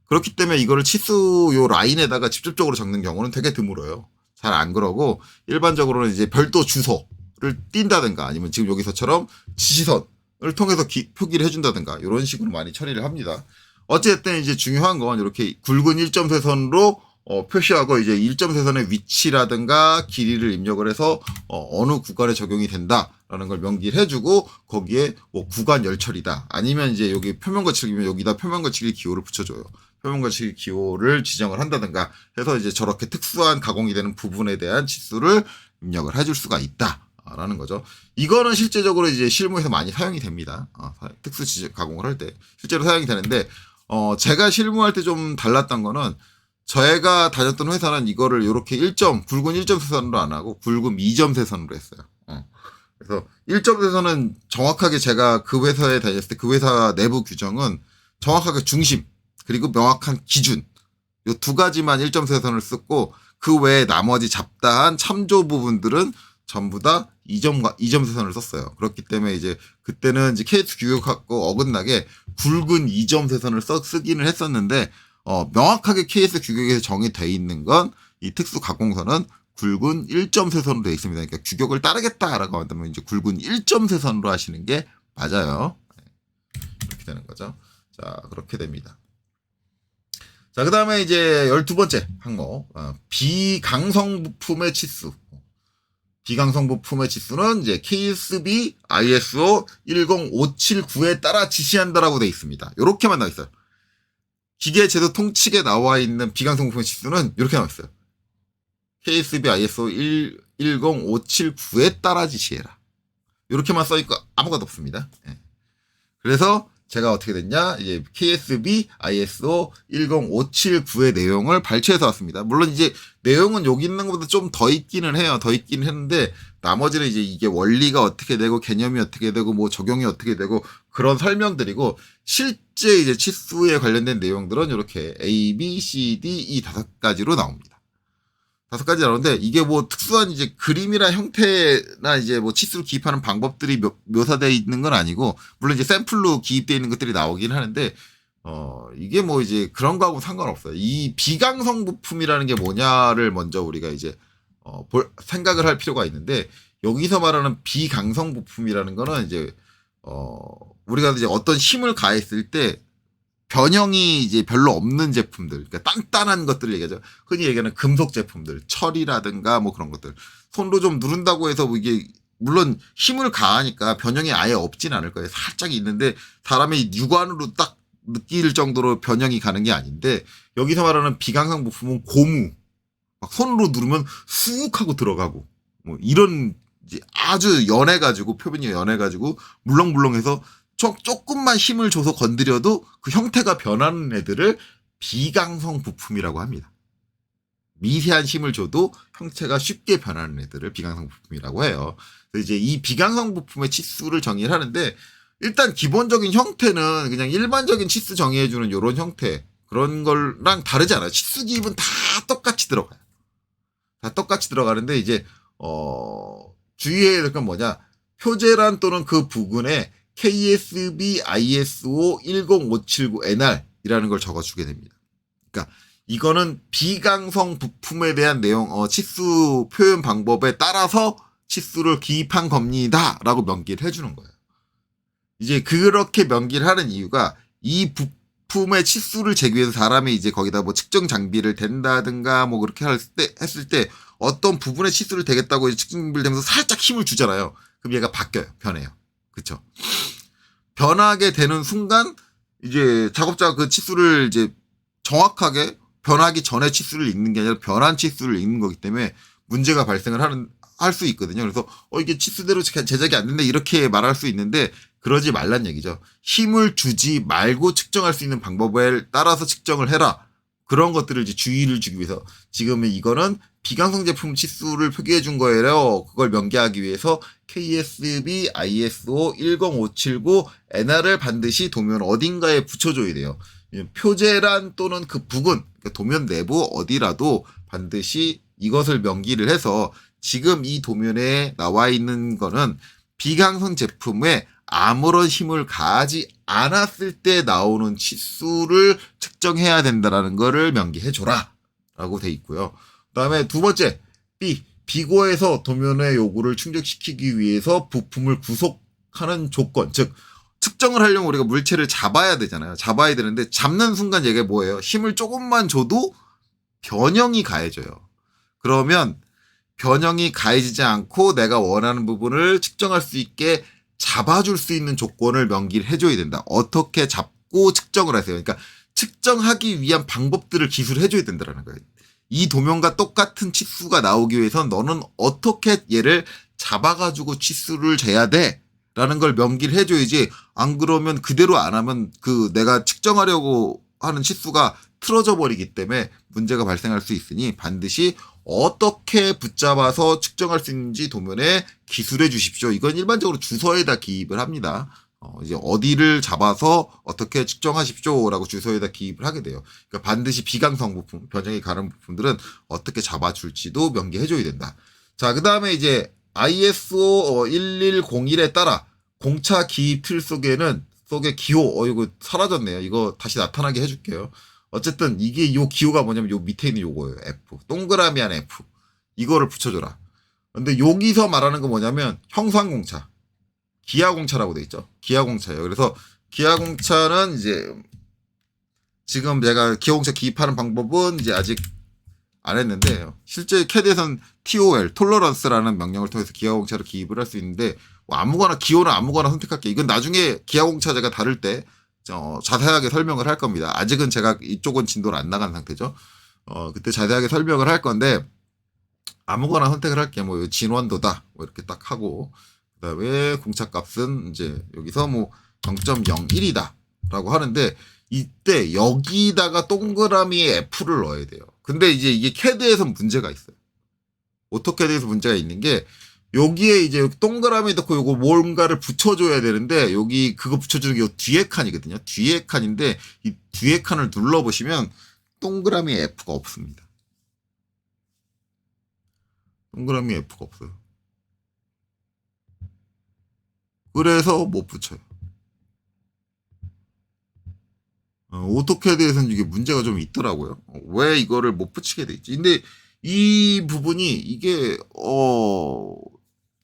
그렇기 때문에 이거를 치수 요 라인에다가 직접적으로 적는 경우는 되게 드물어요. 잘 안 그러고 일반적으로는 이제 별도 주소를 띈다든가 아니면 지금 여기서처럼 지시선을 통해서 표기를 해준다든가 이런 식으로 많이 처리를 합니다. 어쨌든 이제 중요한 건 이렇게 굵은 일점세선으로 표시하고 이제 일점세선의 위치라든가 길이를 입력을 해서 어느 구간에 적용이 된다라는 걸 명기를 해주고 거기에 뭐 구간 열처리다 아니면 이제 여기 표면 거칠기면 여기다 표면 거칠기 기호를 붙여줘요. 표면 거칠기 기호를 지정을 한다든가 해서 이제 저렇게 특수한 가공이 되는 부분에 대한 치수를 입력을 해줄 수가 있다라는 거죠. 이거는 실제적으로 이제 실무에서 많이 사용이 됩니다. 특수 가공을 할 때 실제로 사용이 되는데 제가 실무할 때 좀 달랐던 거는 저희가 다녔던 회사는 이거를 이렇게 굵은 1점 세선으로 안 하고 굵은 2점 세선으로 했어요. 그래서 1점 세선은 정확하게 제가 그 회사에 다녔을 때 그 회사 내부 규정은 정확하게 중심 그리고 명확한 기준 이 두 가지만 1점 세선을 썼고 그 외에 나머지 잡다한 참조 부분들은 전부 다 2점 세선을 썼어요. 그렇기 때문에 이제 그때는 이제 KS 규격하고 어긋나게 굵은 2점 세선을 쓰기는 했었는데 명확하게 KS 규격에서 정의되어 있는 건 이 특수 가공선은 굵은 1.3선으로 되어 있습니다. 그러니까 규격을 따르겠다라고 한다면 이제 굵은 1.3선으로 하시는 게 맞아요. 이렇게 되는 거죠. 자, 그렇게 됩니다. 자, 그 다음에 이제 12번째 항목, 비강성 부품의 치수. 비강성 부품의 치수는 이제 KSB ISO 10579에 따라 지시한다라고 되어 있습니다. 이렇게만 나와 있어요. 기계 제도 통칙에 나와 있는 비강성 부품의 치수는 이렇게 나와 있어요. KSB ISO 10579에 따라 지시해라. 이렇게만 써있고 아무것도 없습니다. 예. 그래서 제가 어떻게 됐냐? 이제 KSB ISO 10579의 내용을 발췌해서 왔습니다. 물론 이제 내용은 여기 있는 것보다 좀 더 있기는 해요. 더 있긴 했는데 나머지는 이제 이게 원리가 어떻게 되고 개념이 어떻게 되고 뭐 적용이 어떻게 되고 그런 설명들이고 실제 이제 치수에 관련된 내용들은 이렇게 A, B, C, D 이 5가지로 나옵니다. 5가지 나오는데 이게 뭐 특수한 이제 그림이나 형태나 이제 뭐 치수를 기입하는 방법들이 묘사되어 있는 건 아니고 물론 이제 샘플로 기입되어 있는 것들이 나오긴 하는데 이게 뭐 이제 그런 거하고 상관없어요. 이 비강성 부품이라는 게 뭐냐를 먼저 우리가 이제 생각을 할 필요가 있는데 여기서 말하는 비강성 부품이라는 거는 이제 우리가 이제 어떤 힘을 가했을 때 변형이 이제 별로 없는 제품들, 그러니까 단단한 것들을 얘기하죠. 흔히 얘기하는 금속 제품들, 철이라든가 뭐 그런 것들. 손으로 좀 누른다고 해서 뭐 이게 물론 힘을 가하니까 변형이 아예 없진 않을 거예요. 살짝 있는데 사람의 육안으로 딱 느낄 정도로 변형이 가는 게 아닌데 여기서 말하는 비강성 부품은 고무, 막 손으로 누르면 쑥 하고 들어가고 뭐 이런 이제 아주 연해가지고 표면이 연해가지고 물렁물렁해서 조금만 힘을 줘서 건드려도 그 형태가 변하는 애들을 비강성 부품이라고 합니다. 미세한 힘을 줘도 형태가 쉽게 변하는 애들을 비강성 부품이라고 해요. 그래서 이제 이 비강성 부품의 치수를 정의를 하는데 일단 기본적인 형태는 그냥 일반적인 치수 정의해주는 이런 형태 그런 거랑 다르지 않아요. 치수 기입은 다 똑같이 들어가요. 다 똑같이 들어가는데 이제 주의해야 될 건 뭐냐? 표제란 또는 그 부근에 KSB ISO 10579NR이라는 걸 적어주게 됩니다. 그러니까 이거는 비강성 부품에 대한 내용, 치수 표현 방법에 따라서 치수를 기입한 겁니다라고 명기를 해주는 거예요. 이제 그렇게 명기를 하는 이유가 이 부품의 치수를 재기 위해서 사람이 이제 거기다 뭐 측정 장비를 댄다든가 뭐 그렇게 했을 때 어떤 부분의 치수를 대겠다고 측정 장비를 대면서 살짝 힘을 주잖아요. 그럼 얘가 바뀌어요. 변해요. 그쵸? 변하게 되는 순간 이제 작업자가 그 치수를 이제 정확하게 변하기 전에 치수를 읽는 게 아니라 변한 치수를 읽는 거기 때문에 문제가 발생을 할 수 있거든요. 그래서 이게 치수대로 제작이 안 된다 이렇게 말할 수 있는데 그러지 말란 얘기죠. 힘을 주지 말고 측정할 수 있는 방법에 따라서 측정을 해라. 그런 것들을 이제 주의를 주기 위해서 지금 이거는 비강성 제품 치수를 표기해 준 거예요. 그걸 명기하기 위해서 KSB ISO 10579 NR을 반드시 도면 어딘가에 붙여줘야 돼요. 표제란 또는 그 부분, 그러니까 도면 내부 어디라도 반드시 이것을 명기를 해서 지금 이 도면에 나와 있는 거는 비강성 제품에 아무런 힘을 가하지 않았을 때 나오는 치수를 측정해야 된다라는 거를 명기해줘라 라고 돼 있고요. 그 다음에 두 번째, 비고에서 도면의 요구를 충족시키기 위해서 부품을 구속하는 조건, 즉 측정을 하려면 우리가 물체를 잡아야 되잖아요. 잡아야 되는데 잡는 순간 얘가 뭐예요? 힘을 조금만 줘도 변형이 가해져요. 그러면 변형이 가해지지 않고 내가 원하는 부분을 측정할 수 있게 잡아줄 수 있는 조건을 명기를 해줘야 된다. 어떻게 잡고 측정을 하세요? 그러니까 측정하기 위한 방법들을 기술해줘야 된다는 거예요. 이 도면과 똑같은 치수가 나오기 위해선 너는 어떻게 얘를 잡아가지고 치수를 재야 돼? 라는 걸 명기를 해줘야지 안 그러면 그대로 안 하면 그 내가 측정하려고 하는 치수가 틀어져 버리기 때문에 문제가 발생할 수 있으니 반드시 어떻게 붙잡아서 측정할 수 있는지 도면에 기술해 주십시오. 이건 일반적으로 주소에다 기입을 합니다. 이제 어디를 잡아서 어떻게 측정하십시오라고 주소에다 기입을 하게 돼요. 그러니까 반드시 비강성 부품, 변형이 가는 부품들은 어떻게 잡아줄지도 명기해줘야 된다. 자, 그 다음에 이제 ISO 1101에 따라 공차 기입 틀 속에 기호, 이거 사라졌네요. 이거 다시 나타나게 해줄게요. 어쨌든 이게 요 기호가 뭐냐면 요 밑에 있는 요거예요. F. 동그라미 안에 F. 이거를 붙여줘라. 근데 여기서 말하는 건 뭐냐면 형상공차, 기하공차라고 돼 있죠. 기하공차예요. 그래서 기하공차는 이제 지금 제가 기하공차 기입하는 방법은 이제 아직 안 했는데 실제 CAD에서는 TOL, 톨러런스라는 명령을 통해서 기하공차를 기입을 할 수 있는데 뭐 아무거나 기호는 아무거나 선택할게요. 이건 나중에 기하공차 제가 다룰 때 자세하게 설명을 할 겁니다. 아직은 제가 이쪽은 진도를 안 나간 상태죠. 그때 자세하게 설명을 할 건데 아무거나 선택을 할게요. 뭐 진원도다 뭐 이렇게 딱 하고 그다음에 공차값은 이제 여기서 뭐 0.01이다 라고 하는데 이때 여기다가 동그라미에 F를 넣어야 돼요. 근데 이제 이게 CAD에서 문제가 있어요. 오토캐드에서 문제가 있는 게 여기에 이제 동그라미 넣고 요거 뭔가를 붙여줘야 되는데 여기 그거 붙여주는 게 요 뒤에 칸이거든요. 뒤에 칸인데 이 뒤에 칸을 눌러보시면 동그라미 F가 없습니다. 동그라미 F가 없어요. 그래서 못 붙여요. 오토캐드에서는 이게 문제가 좀 있더라고요. 왜 이거를 못 붙이게 돼 있지? 근데 이 부분이 이게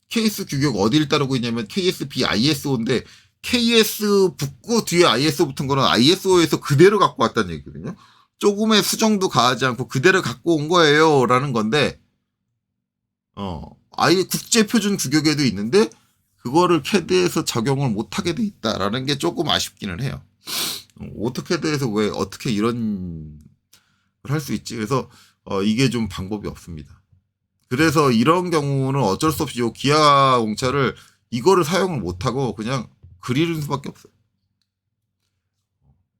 KS 규격 어디를 따르고 있냐면 KSB ISO인데 KS 붙고 뒤에 ISO 붙은 거는 ISO에서 그대로 갖고 왔다는 얘기거든요. 조금의 수정도 가하지 않고 그대로 갖고 온 거예요 라는 건데 아예 국제 표준 규격에도 있는데 그거를 CAD에서 적용을 못하게 돼 있다라는 게 조금 아쉽기는 해요. 오토캐드에서 왜 어떻게 이런 걸 할 수 있지? 그래서 이게 좀 방법이 없습니다. 그래서 이런 경우는 어쩔 수 없이 요 기하 공차를 이거를 사용을 못하고 그냥 그리는 수밖에 없어요.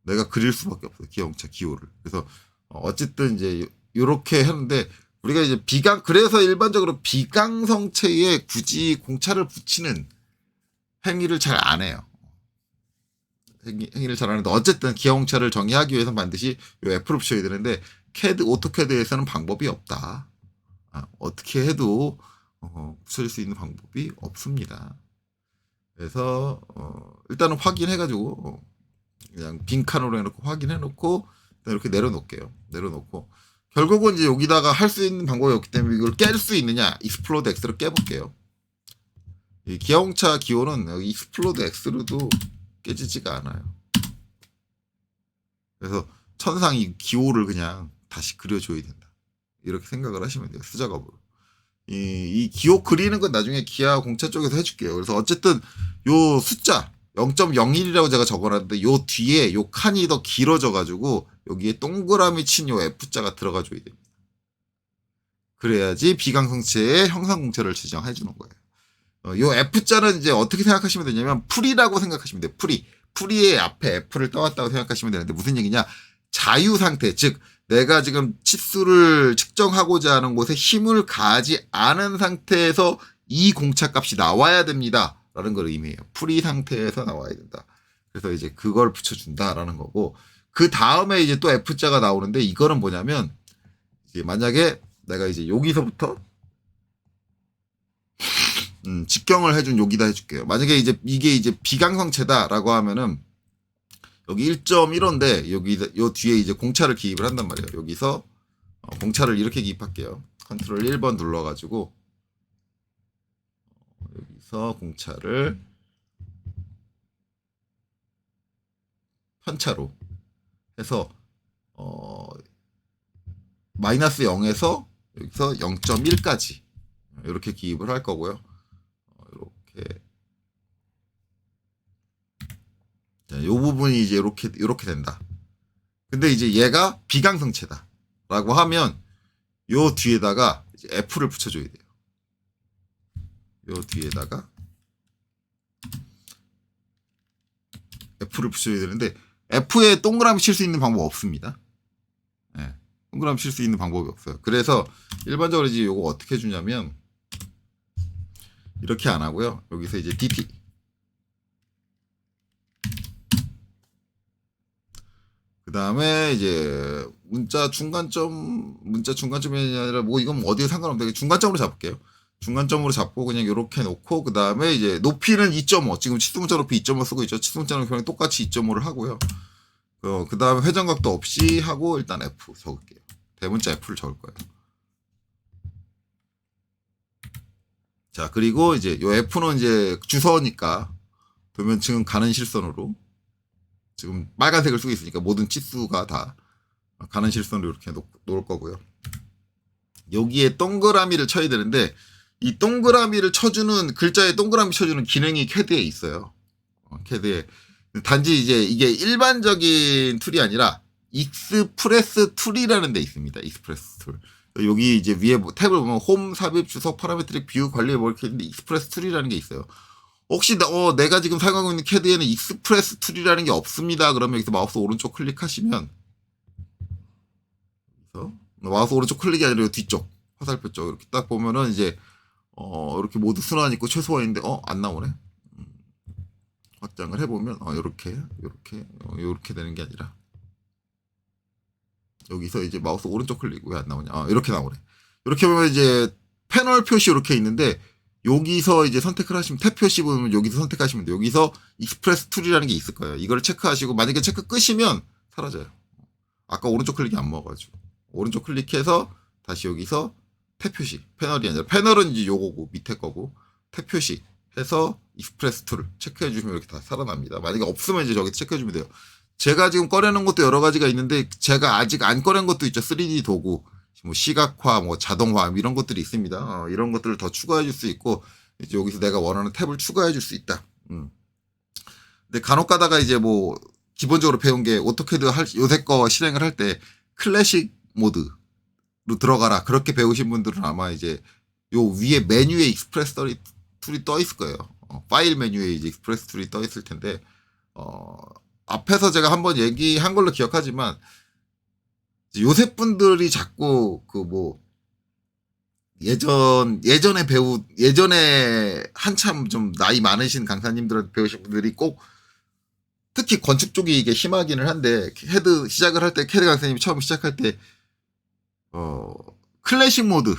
내가 그릴 수밖에 없어요. 기하 공차 기호를. 그래서 어쨌든 이제 요렇게 하는데 우리가 이제 그래서 일반적으로 비강성체에 굳이 공차를 붙이는 행위를 잘 안 해요. 행위를 잘 하는데 어쨌든 기하 공차를 정의하기 위해서 반드시 요 F를 붙여야 되는데 오토캐드에서는 방법이 없다. 어떻게 해도 붙여줄 수 있는 방법이 없습니다. 그래서 일단은 확인해가지고 그냥 빈칸으로 해놓고 확인해놓고 이렇게 내려놓을게요. 내려놓고 결국은 이제 여기다가 할 수 있는 방법이 없기 때문에 이걸 깰 수 있느냐 익스플로드 X로 깨볼게요. 이 기하공차 기호는 익스플로드 X로도 깨지지가 않아요. 그래서 천상 이 기호를 그냥 다시 그려줘야 된다. 이렇게 생각을 하시면 돼요. 수작업으로. 이 기호 그리는 건 나중에 기하 공차 쪽에서 해줄게요. 그래서 어쨌든 요 숫자 0.01이라고 제가 적어놨는데 요 뒤에 요 칸이 더 길어져가지고 여기에 동그라미 친 요 F자가 들어가줘야 됩니다. 그래야지 비강성체의 형상공차를 지정해주는 거예요. 요 F자는 이제 어떻게 생각하시면 되냐면 풀이라고 생각하시면 돼요. 풀이의 앞에 F를 떠왔다고 생각하시면 되는데 무슨 얘기냐? 자유 상태, 즉 내가 지금 치수를 측정하고자 하는 곳에 힘을 가하지 않은 상태에서 이 공차값이 나와야 됩니다. 라는 걸 의미해요. 풀이 상태에서 나와야 된다. 그래서 이제 그걸 붙여준다라는 거고 그 다음에 이제 또 F자가 나오는데 이거는 뭐냐면 이제 만약에 내가 이제 여기서부터 직경을 해준 여기다 해줄게요. 만약에 이제 이게 이제 비강성체다라고 하면은 여기 1.15인데 여기 요 뒤에 이제 공차를 기입을 한단 말이에요. 여기서 공차를 이렇게 기입할게요. 컨트롤 1번 눌러가지고 여기서 공차를 편차로 해서 마이너스 0에서 여기서 0.1까지 이렇게 기입을 할 거고요. 이렇게 이 부분이 이제 이렇게 된다. 근데 이제 얘가 비강성체다라고 하면 요 뒤에다가 이제 F를 붙여줘야 돼요. 요 뒤에다가 F를 붙여줘야 되는데 F에 동그라미 칠 수 있는 방법 없습니다. 네, 동그라미 칠 수 있는 방법이 없어요. 그래서 일반적으로 이제 요거 어떻게 주냐면 이렇게 안 하고요. 여기서 이제 DT 그 다음에 이제 문자 중간점이 아니라 뭐 이건 어디에 상관없는데 중간점으로 잡을게요. 중간점으로 잡고 그냥 이렇게 놓고 그 다음에 이제 높이는 2.5 지금 치수문자 높이 2.5 쓰고 있죠. 치수문자 높이랑 똑같이 2.5를 하고요. 그 다음에 회전각도 없이 하고 일단 F 적을게요. 대문자 F를 적을 거예요. 자, 그리고 이제 요 F는 이제 주소니까 도면층은 가는 실선으로 지금 빨간색을 쓰고 있으니까 모든 치수가 다 가는 실선으로 이렇게 놓을 거고요. 여기에 동그라미를 쳐야 되는데 이 동그라미를 쳐주는 글자에 동그라미 쳐주는 기능이 캐드에 있어요. 캐드에 단지 이제 이게 일반적인 툴이 아니라 익스프레스 툴이라는 데 있습니다. 익스프레스 툴. 여기 이제 위에 탭을 보면 홈, 삽입, 주석, 파라메트릭, 뷰, 관리 뭐 이렇게 있는데 익스프레스 툴이라는 게 있어요. 혹시 내가 지금 사용하고 있는 캐드에는 익스프레스 툴이라는 게 없습니다. 그러면 여기서 마우스 오른쪽 클릭하시면 마우스 오른쪽 클릭이 아니라 뒤쪽 화살표 쪽 이렇게 딱 보면은 이제 이렇게 모두 순환 있고 최소화인데 안 나오네. 확장을 해보면 이렇게 되는 게 아니라 여기서 이제 마우스 오른쪽 클릭 왜 안 나오냐? 이렇게 나오네. 이렇게 보면 이제 패널 표시 이렇게 있는데 여기서 이제 선택을 하시면 탭 표시 보면 여기서 선택하시면 돼요. 여기서 익스프레스 툴이라는 게 있을 거예요. 이걸 체크하시고 만약에 체크 끄시면 사라져요. 아까 오른쪽 클릭이 안 먹어가지고 오른쪽 클릭해서 다시 여기서 탭 표시 패널이 아니라 패널은 이제 요거고 밑에 거고 탭 표시 해서 익스프레스 툴을 체크해 주시면 이렇게 다 살아납니다. 만약에 없으면 이제 저기 체크해 주면 돼요. 제가 지금 꺼내놓은 것도 여러 가지가 있는데 제가 아직 안 꺼낸 것도 있죠. 3D 도구, 뭐 시각화, 뭐 자동화 이런 것들이 있습니다. 이런 것들을 더 추가해 줄 수 있고 이제 여기서 내가 원하는 탭을 추가해 줄 수 있다. 근데 간혹 가다가 이제 뭐 기본적으로 배운 게 오토캐드 요새 거 실행을 할 때 클래식 모드로 들어가라 그렇게 배우신 분들은 아마 이제 요 위에 메뉴에 익스프레스 툴이 떠 있을 거예요. 파일 메뉴에 이제 익스프레스 툴이 떠 있을 텐데 앞에서 제가 한번 얘기한 걸로 기억하지만 요새 분들이 자꾸 그 뭐 예전에 한참 좀 나이 많으신 강사님들한테 배우신 분들이 꼭 특히 건축 쪽이 이게 심하기는 한데 시작을 할 때 캐드 강사님이 처음 시작할 때 클래식 모드로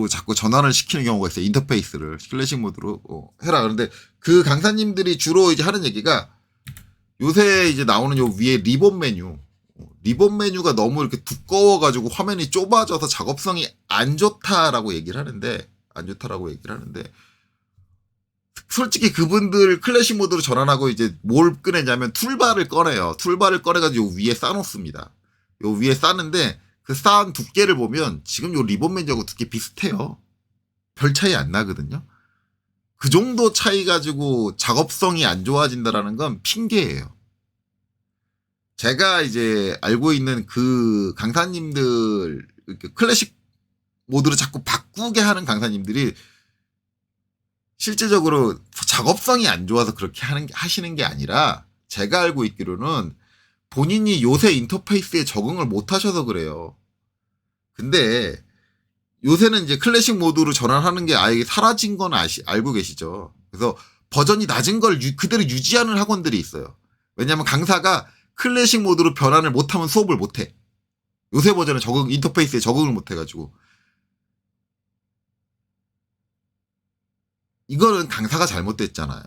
자꾸 전환을 시키는 경우가 있어요. 인터페이스를 클래식 모드로 해라. 그런데 그 강사님들이 주로 이제 하는 얘기가 요새 이제 나오는 요 위에 리본 메뉴가 너무 이렇게 두꺼워가지고 화면이 좁아져서 작업성이 안 좋다라고 얘기를 하는데 솔직히 그분들 클래식 모드로 전환하고 이제 뭘 꺼내냐면 툴바를 꺼내요. 툴바를 꺼내가지고 요 위에 쌓아놓습니다. 요 위에 쌓는데 그 쌓은 두께를 보면 지금 요 리본 메뉴하고 두께 비슷해요. 별 차이 안 나거든요. 그 정도 차이 가지고 작업성이 안 좋아진다라는 건 핑계예요. 제가 이제 알고 있는 그 강사님들 클래식 모드로 자꾸 바꾸게 하는 강사님들이 실제적으로 작업성이 안 좋아서 그렇게 하시는 게 아니라 제가 알고 있기로는 본인이 요새 인터페이스에 적응을 못 하셔서 그래요. 근데 요새는 이제 클래식 모드로 전환하는 게 아예 사라진 건 알고 계시죠. 그래서 버전이 낮은 걸 그대로 유지하는 학원들이 있어요. 왜냐하면 강사가 클래식 모드로 변환을 못하면 수업을 못해. 요새 버전에 인터페이스에 적응을 못해가지고. 이거는 강사가 잘못됐잖아요.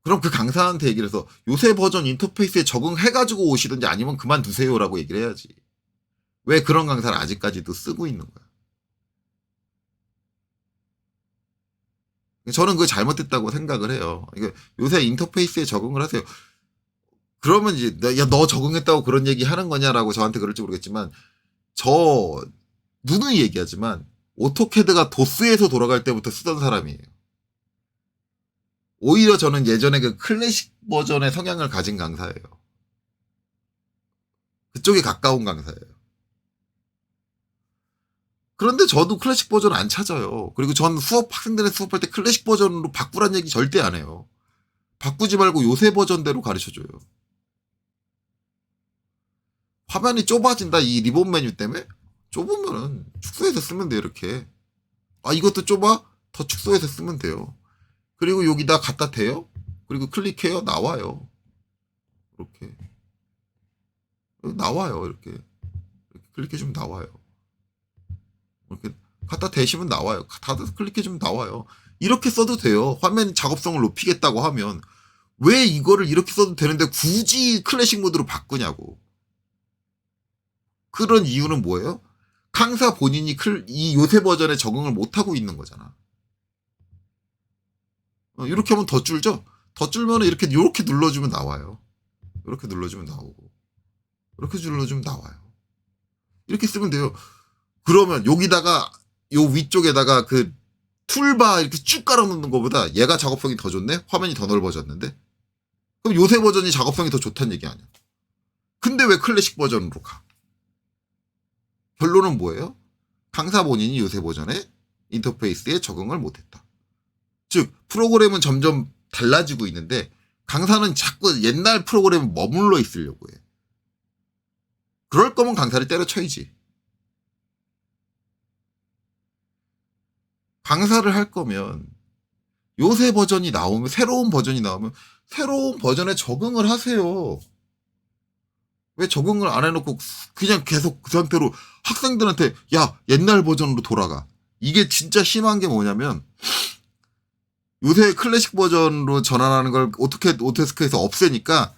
그럼 그 강사한테 얘기를 해서 요새 버전 인터페이스에 적응해가지고 오시든지 아니면 그만두세요라고 얘기를 해야지. 왜 그런 강사를 아직까지도 쓰고 있는 거야. 저는 그거 잘못됐다고 생각을 해요. 요새 인터페이스에 적응을 하세요. 그러면 이제 너 적응했다고 그런 얘기 하는 거냐라고 저한테 그럴지 모르겠지만 저 누누이 얘기하지만 오토캐드가 도스에서 돌아갈 때부터 쓰던 사람이에요. 오히려 저는 예전에 그 클래식 버전의 성향을 가진 강사예요. 그쪽에 가까운 강사예요. 그런데 저도 클래식 버전 안 찾아요. 그리고 전 학생들한테 수업할 때 클래식 버전으로 바꾸란 얘기 절대 안 해요. 바꾸지 말고 요새 버전대로 가르쳐줘요. 화면이 좁아진다 이 리본 메뉴 때문에? 좁으면은 축소해서 쓰면 돼요. 이렇게 이것도 좁아? 더 축소해서 쓰면 돼요. 그리고 여기다 갖다 대요. 그리고 클릭해요. 나와요. 이렇게 나와요. 이렇게 클릭해주면 나와요. 이렇게 갖다 대시면 나와요. 다들 클릭해주면 나와요. 이렇게 써도 돼요. 화면 작업성을 높이겠다고 하면 왜 이거를 이렇게 써도 되는데 굳이 클래식 모드로 바꾸냐고. 그런 이유는 뭐예요? 강사 본인이 이 요새 버전에 적응을 못하고 있는 거잖아. 이렇게 하면 더 줄죠? 더 줄면 이렇게 눌러주면 나와요. 이렇게 눌러주면 나오고. 이렇게 눌러주면 나와요. 이렇게 쓰면 돼요. 그러면 여기다가 요 위쪽에다가 그 툴바 이렇게 쭉 깔아놓는 것보다 얘가 작업성이 더 좋네? 화면이 더 넓어졌는데? 그럼 요새 버전이 작업성이 더 좋다는 얘기 아니야. 근데 왜 클래식 버전으로 가? 결론은 뭐예요? 강사 본인이 요새 버전의 인터페이스에 적응을 못했다. 즉 프로그램은 점점 달라지고 있는데 강사는 자꾸 옛날 프로그램에 머물러 있으려고 해. 그럴 거면 강사를 때려쳐야지. 강사를 할 거면 요새 버전이 나오면 새로운 버전이 나오면 새로운 버전에 적응을 하세요. 왜 적응을 안 해놓고 그냥 계속 그 상태로 학생들한테 야 옛날 버전으로 돌아가. 이게 진짜 심한 게 뭐냐면 요새 클래식 버전으로 전환하는 걸 오토데스크에서 없애니까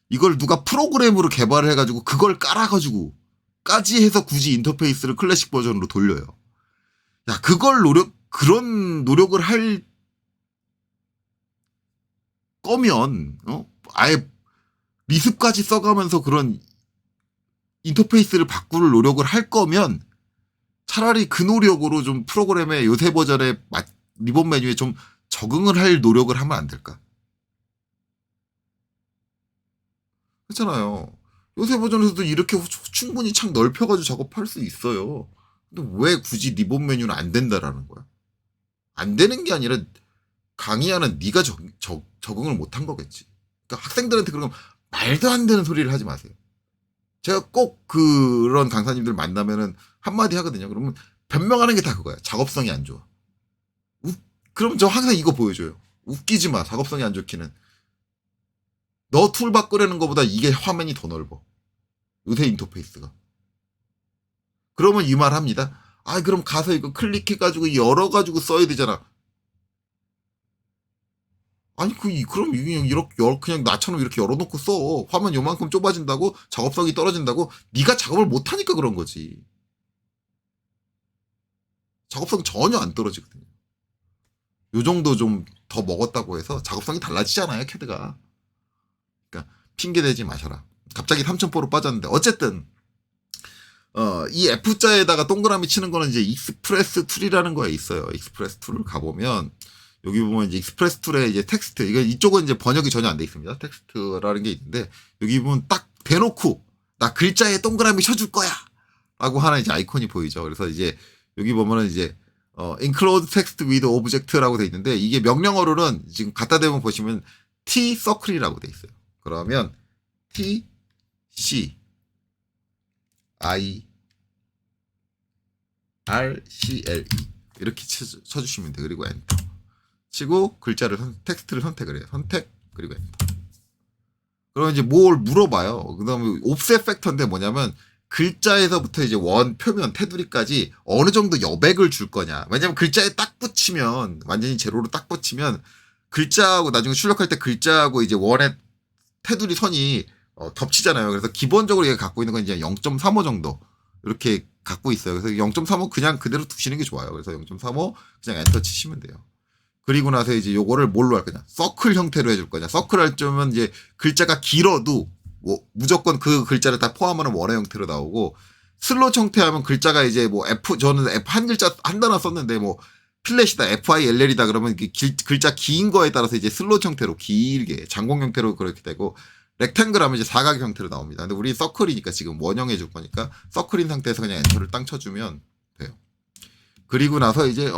이걸 누가 프로그램으로 개발을 해가지고 그걸 깔아가지고 까지 해서 굳이 인터페이스를 클래식 버전으로 돌려요. 야 그걸 그런 노력을 할 거면 아예 미습까지 써가면서 그런 인터페이스를 바꿀 노력을 할 거면 차라리 그 노력으로 좀 프로그램의 요새 버전의 리본 메뉴에 좀 적응을 할 노력을 하면 안 될까? 그렇잖아요. 요새 버전에서도 이렇게 충분히 창 넓혀가지고 작업할 수 있어요. 근데 왜 굳이 리본 메뉴는 안 된다라는 거야? 안 되는 게 아니라 강의하는 네가 적응을 못한 거겠지. 그러니까 학생들한테 그런 말도 안 되는 소리를 하지 마세요. 제가 꼭 그런 강사님들 만나면은 한마디 하거든요. 그러면 변명하는 게 다 그거야. 작업성이 안 좋아. 그럼 저 항상 이거 보여줘요. 웃기지 마. 작업성이 안 좋기는. 너 툴 바꾸려는 것보다 이게 화면이 더 넓어. 요새 인터페이스가. 그러면 이 말 합니다. 아, 그럼 가서 이거 클릭해가지고 열어가지고 써야 되잖아. 아니, 그럼 그냥 나처럼 이렇게 열어놓고 써. 화면 요만큼 좁아진다고? 작업성이 떨어진다고? 네가 작업을 못하니까 그런 거지. 작업성 전혀 안 떨어지거든요. 요 정도 좀 더 먹었다고 해서 작업성이 달라지잖아요, 캐드가. 그러니까 핑계 대지 마셔라. 갑자기 3,000%로 빠졌는데 어쨌든 이 F자에다가 동그라미 치는 거는 이제 익스프레스 툴이라는 거에 있어요. 익스프레스 툴을 가보면 여기 보면 이제 익스프레스 툴에 이제 텍스트 이쪽은 이제 번역이 전혀 안 돼 있습니다. 텍스트라는 게 있는데 여기 보면 딱 대놓고 나 글자에 동그라미 쳐줄 거야 라고 하나 이제 아이콘이 보이죠. 그래서 이제 여기 보면은 이제 include text with object라고 돼 있는데 이게 명령어로는 지금 갖다 대면 보시면 t circle이라고 돼 있어요. 그러면 t c i r c l e 이렇게 쳐주시면 돼요. 그리고 엔터 치고 글자를 텍스트를 선택을 해요. 선택 그리고 엔터. 그러면 이제 뭘 물어봐요. 그다음에 옵셋 팩터인데 뭐냐면 글자에서부터 이제 원, 표면, 테두리까지 어느 정도 여백을 줄 거냐. 왜냐면 글자에 딱 붙이면, 완전히 제로로 딱 붙이면, 글자하고 나중에 출력할 때 글자하고 이제 원의 테두리 선이 겹치잖아요. 그래서 기본적으로 얘가 갖고 있는 건 이제 0.35 정도. 이렇게 갖고 있어요. 그래서 0.35 그냥 그대로 두시는 게 좋아요. 그래서 0.35 그냥 엔터 치시면 돼요. 그리고 나서 이제 요거를 뭘로 할 거냐. 서클 형태로 해줄 거냐. 서클 할 때면 이제 글자가 길어도 무조건 그 글자를 다 포함하는 원의 형태로 나오고 슬롯 형태하면 글자가 이제 뭐 저는 F 한 글자 한 단어 썼는데 뭐 플랫이다 FILL이다 그러면 글자 긴 거에 따라서 이제 슬롯 형태로 길게 장공 형태로 그렇게 되고 렉탱글 하면 이제 사각 형태로 나옵니다. 근데 우리 서클이니까 지금 원형 해줄 거니까 서클인 상태에서 그냥 엔터를 땅 쳐주면 돼요. 그리고 나서 이제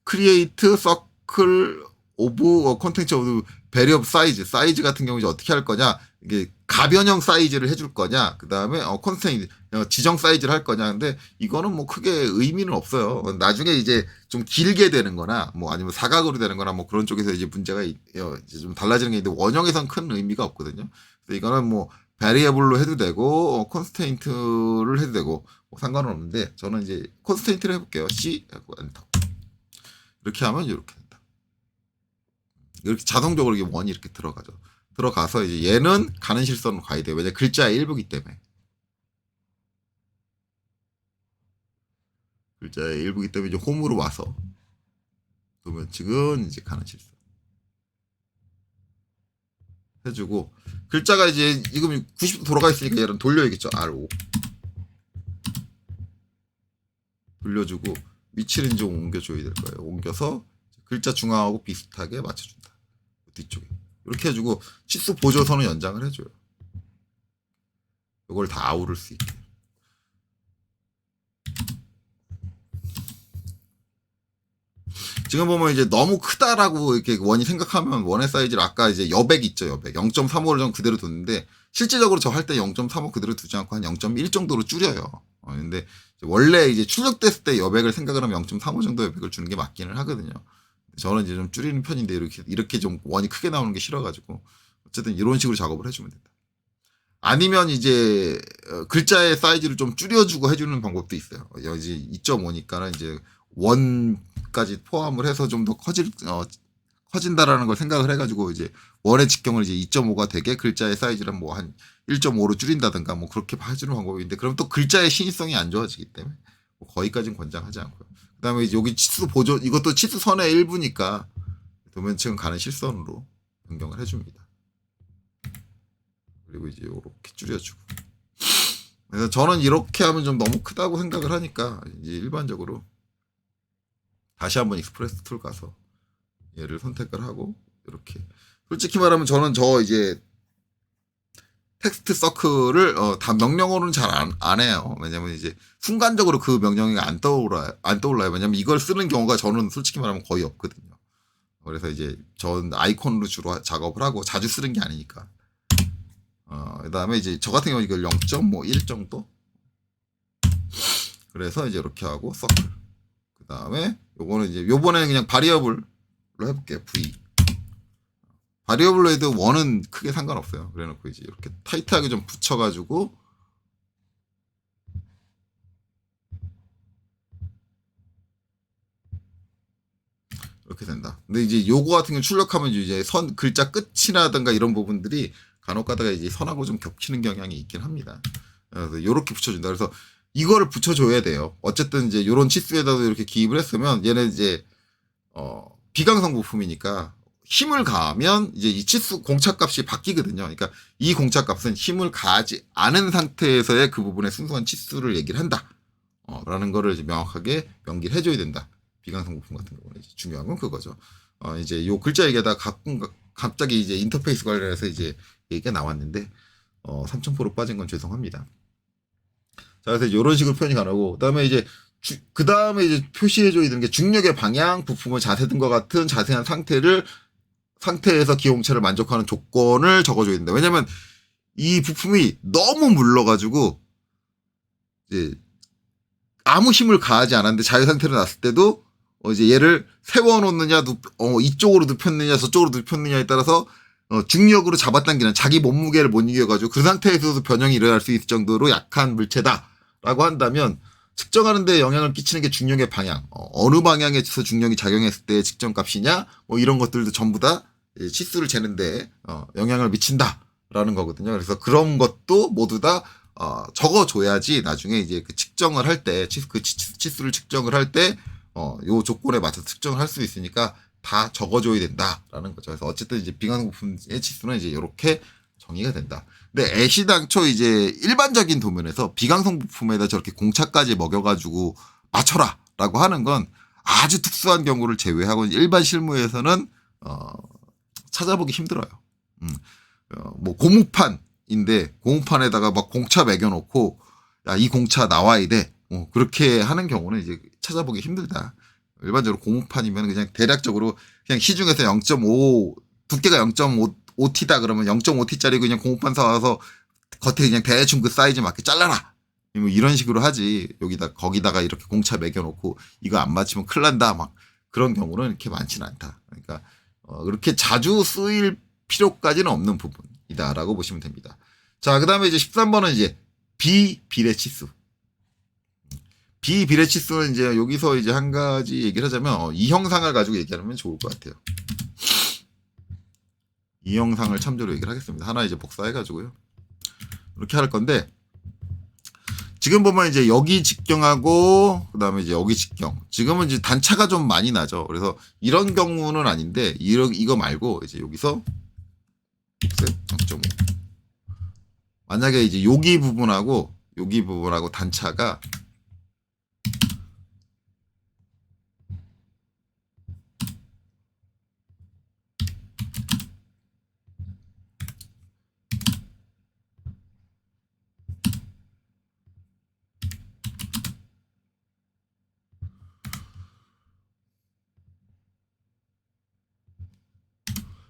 크리에이트 서클 오브 콘텐츠 오브 배리업 사이즈 같은 경우 이제 어떻게 할 거냐 이게 가변형 사이즈를 해줄 거냐 그 다음에 컨스트레인트 지정 사이즈를 할 거냐 근데 이거는 뭐 크게 의미는 없어요. 나중에 이제 좀 길게 되는 거나 뭐 아니면 사각으로 되는 거나 뭐 그런 쪽에서 이제 문제가 이제 좀 달라지는 게 있는데 원형에선 큰 의미가 없거든요. 그래서 이거는 뭐 베리어블로 해도 되고 컨스트레인트를 해도 되고 뭐 상관은 없는데 저는 이제 컨스트레인트를 해볼게요. C 하고 엔터 이렇게 하면 이렇게 된다. 이렇게 자동적으로 이게 원이 이렇게 들어가죠. 들어가서 이제 얘는 가는 실선으로 가야 돼요. 왜냐 글자의 일부기 때문에. 글자의 일부기 때문에 이제 홈으로 와서 그러면 지금 이제 가는 실선. 해주고 글자가 이제 지금 90도 돌아가 있으니까 얘는 돌려야겠죠. R5 돌려주고 위치를 좀 옮겨줘야 될 거예요. 옮겨서 글자 중앙하고 비슷하게 맞춰준다. 뒤쪽에 이렇게 해주고 치수 보조선은 연장을 해줘요. 이걸 다 아우를 수 있게. 지금 보면 이제 너무 크다라고 이렇게 원이 생각하면 원의 사이즈를 아까 이제 여백 있죠, 여백 0.35를 좀 그대로 뒀는데 실질적으로 저 할 때 0.35 그대로 두지 않고 한 0.1 정도로 줄여요. 근데 원래 이제 출력됐을 때 여백을 생각을 하면 0.35 정도 여백을 주는 게 맞기는 하거든요. 저는 이제 좀 줄이는 편인데 이렇게 좀 원이 크게 나오는 게 싫어가지고 어쨌든 이런 식으로 작업을 해주면 된다. 아니면 이제 글자의 사이즈를 좀 줄여주고 해주는 방법도 있어요. 여기 2.5니까는 이제 원까지 포함을 해서 좀 더 커진다라는 걸 생각을 해가지고 이제 원의 직경을 이제 2.5가 되게 글자의 사이즈를 뭐 한 1.5로 줄인다든가 뭐 그렇게 해주는 방법인데 그럼 또 글자의 신의성이 안 좋아지기 때문에 뭐 거기까지는 권장하지 않고요. 그다음에 이제 여기 치수 보조 이것도 치수 선의 일부니까 도면층은 가는 실선으로 변경을 해줍니다. 그리고 이제 이렇게 줄여주고. 그래서 저는 이렇게 하면 좀 너무 크다고 생각을 하니까 이제 일반적으로 다시 한번 익스프레스 툴 가서 얘를 선택을 하고 이렇게. 솔직히 말하면 저는 저 이제 텍스트 서클을 다 명령어로는 잘 안 해요. 왜냐면 이제 순간적으로 그 명령이 안 떠올라요. 왜냐면 이걸 쓰는 경우가 저는 솔직히 말하면 거의 없거든요. 그래서 이제 전 아이콘으로 주로 작업을 하고 자주 쓰는 게 아니니까. 그다음에 이제 저 같은 경우 이걸 0.1 정도. 그래서 이제 이렇게 하고 서클. 그다음에 요거는 이제 요번에는 그냥 바리어블로 해볼게요. V. 바리어블로 해도 원은 크게 상관없어요. 그래놓고 이제 이렇게 타이트하게 좀 붙여가지고 이렇게 된다. 근데 이제 요거 같은 경우 출력하면 이제 글자 끝이라든가 이런 부분들이 간혹 가다가 이제 선하고 좀 겹치는 경향이 있긴 합니다. 그래서 요렇게 붙여준다. 그래서 이거를 붙여줘야 돼요. 어쨌든 이제 요런 치수에다도 이렇게 기입을 했으면 얘는 이제 비강성 부품이니까 힘을 가하면 이제 이 치수 공차값이 바뀌거든요. 그러니까 이 공차값은 힘을 가하지 않은 상태에서의 그 부분의 순수한 치수를 얘기를 한다. 라는 거를 이제 명확하게 명기를 해줘야 된다. 비강성 부품 같은 경우는 이제 중요한 건 그거죠. 이제 요 글자 얘기하다 갑자기 이제 인터페이스 관련해서 이제 얘기가 나왔는데 3,000% 빠진 건 죄송합니다. 자, 그래서 이런 식으로 표현이 가능하고, 그다음에 이제 이제 표시해줘야 되는 게 중력의 방향, 부품의 자세등과 같은 자세한 상태에서 기용체를 만족하는 조건을 적어줘야 된다. 왜냐면 이 부품이 너무 물러가지고 이제 아무 힘을 가하지 않았는데 자유 상태로 놨을 때도 이제 얘를 세워놓느냐, 이쪽으로 눕혔느냐, 저쪽으로 눕혔느냐에 따라서 중력으로 잡아당기는 자기 몸무게를 못 이겨가지고 그 상태에서도 변형이 일어날 수 있을 정도로 약한 물체다라고 한다면 측정하는 데 영향을 끼치는 게 중력의 방향, 어느 방향에서 중력이 작용했을 때의 측정값이냐, 뭐 이런 것들도 전부 다 치수를 재는데 영향을 미친다라는 거거든요. 그래서 그런 것도 모두 다 적어줘야지 나중에 이제 그 측정을 할 때, 그 치수를 측정을 할 때, 요 조건에 맞춰서 측정을 할 수 있으니까 다 적어줘야 된다라는 거죠. 그래서 어쨌든 이제 비강성 부품의 치수는 이제 이렇게 정의가 된다. 근데 애시당초 이제 일반적인 도면에서 비강성 부품에다 저렇게 공차까지 먹여가지고 맞춰라라고 하는 건 아주 특수한 경우를 제외하고 일반 실무에서는 찾아보기 힘들어요. 뭐 고무판인데 고무판에다가 막 공차 매겨놓고 야, 이 공차 나와야 돼. 그렇게 하는 경우는 이제 찾아보기 힘들다. 일반적으로 고무판이면 그냥 대략적으로 그냥 시중에서 0.5 두께가 0.5T다 그러면 0.5T짜리 그냥 고무판 사와서 겉에 그냥 대충 그 사이즈 맞게 잘라라. 뭐 이런 식으로 하지. 거기다가 이렇게 공차 매겨놓고 이거 안 맞추면 큰일 난다. 막 그런 경우는 이렇게 많지는 않다. 그러니까 그렇게 자주 쓰일 필요까지는 없는 부분이다라고 보시면 됩니다. 자, 그다음에 이제 13번은 이제 비비례치수. 비비례치수는 이제 여기서 이제 한 가지 얘기를 하자면 이 형상을 가지고 얘기하면 좋을 것 같아요. 이 형상을 참조로 얘기를 하겠습니다. 하나 이제 복사해가지고요. 이렇게 할 건데 지금 보면 이제 여기 직경하고 그다음에 이제 여기 직경. 지금은 이제 단차가 좀 많이 나죠. 그래서 이런 경우는 아닌데 이거 말고 이제 여기서 옵셋 0.5. 만약에 이제 여기 부분하고 단차가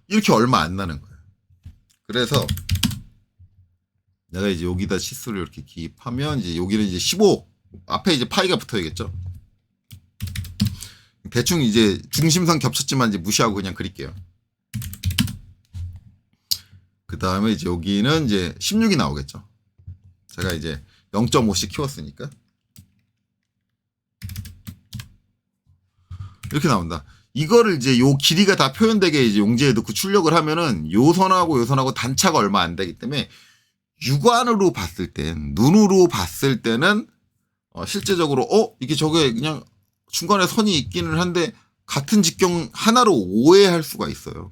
이렇게 얼마 안 나는 거예요. 그래서 내가 이제 여기다 치수를 이렇게 기입하면 이제 여기는 이제 15 앞에 이제 파이가 붙어야겠죠. 대충 이제 중심선 겹쳤지만 이제 무시하고 그냥 그릴게요. 그 다음에 이제 여기는 이제 16이 나오겠죠. 제가 이제 0.5씩 키웠으니까 이렇게 나온다. 이거를 이제 요 길이가 다 표현되게 이제 용지에 넣고 출력을 하면은 요 선하고 단차가 얼마 안 되기 때문에 육안으로 봤을 땐, 눈으로 봤을 때는 실제적으로 이게 저게 그냥 중간에 선이 있기는 한데 같은 직경 하나로 오해할 수가 있어요.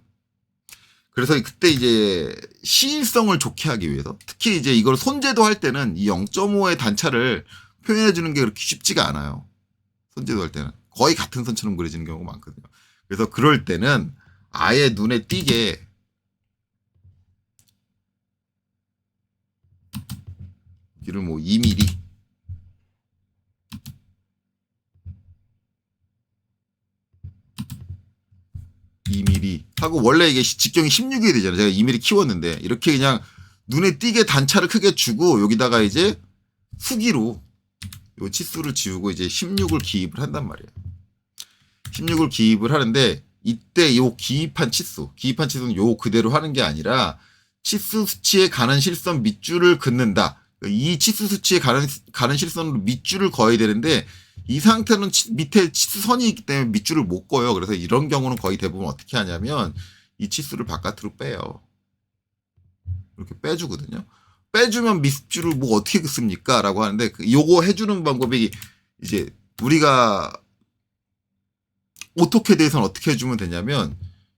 그래서 그때 이제 시인성을 좋게 하기 위해서 특히 이제 이걸 손재도 할 때는 이 0.5의 단차를 표현해 주는 게 그렇게 쉽지가 않아요. 손재도 할 때는 거의 같은 선처럼 그려지는 경우가 많거든요. 그래서 그럴 때는 아예 눈에 띄게 길을 뭐 2mm 하고 원래 이게 직경이 16이 되잖아요. 제가 2mm 키웠는데 이렇게 그냥 눈에 띄게 단차를 크게 주고 여기다가 이제 수기로 요 치수를 지우고 이제 16을 기입을 한단 말이에요. 16을 기입을 하는데 이때 요 기입한 치수는 요 그대로 하는 게 아니라 치수 수치에 가는 실선 밑줄을 긋는다. 이 치수 수치에 가는 실선으로 밑줄을 그어야 되는데 이 상태는 밑에 치수선이 있기 때문에 밑줄을 못 그어요. 그래서 이런 경우는 거의 대부분 어떻게 하냐면 이 치수를 바깥으로 빼요. 이렇게 빼주거든요. 빼주면 밑줄을 뭐 어떻게 긋습니까? 라고 하는데 요거 해주는 방법이 이제 우리가 오토캐드에서는 어떻게 해주면 되냐면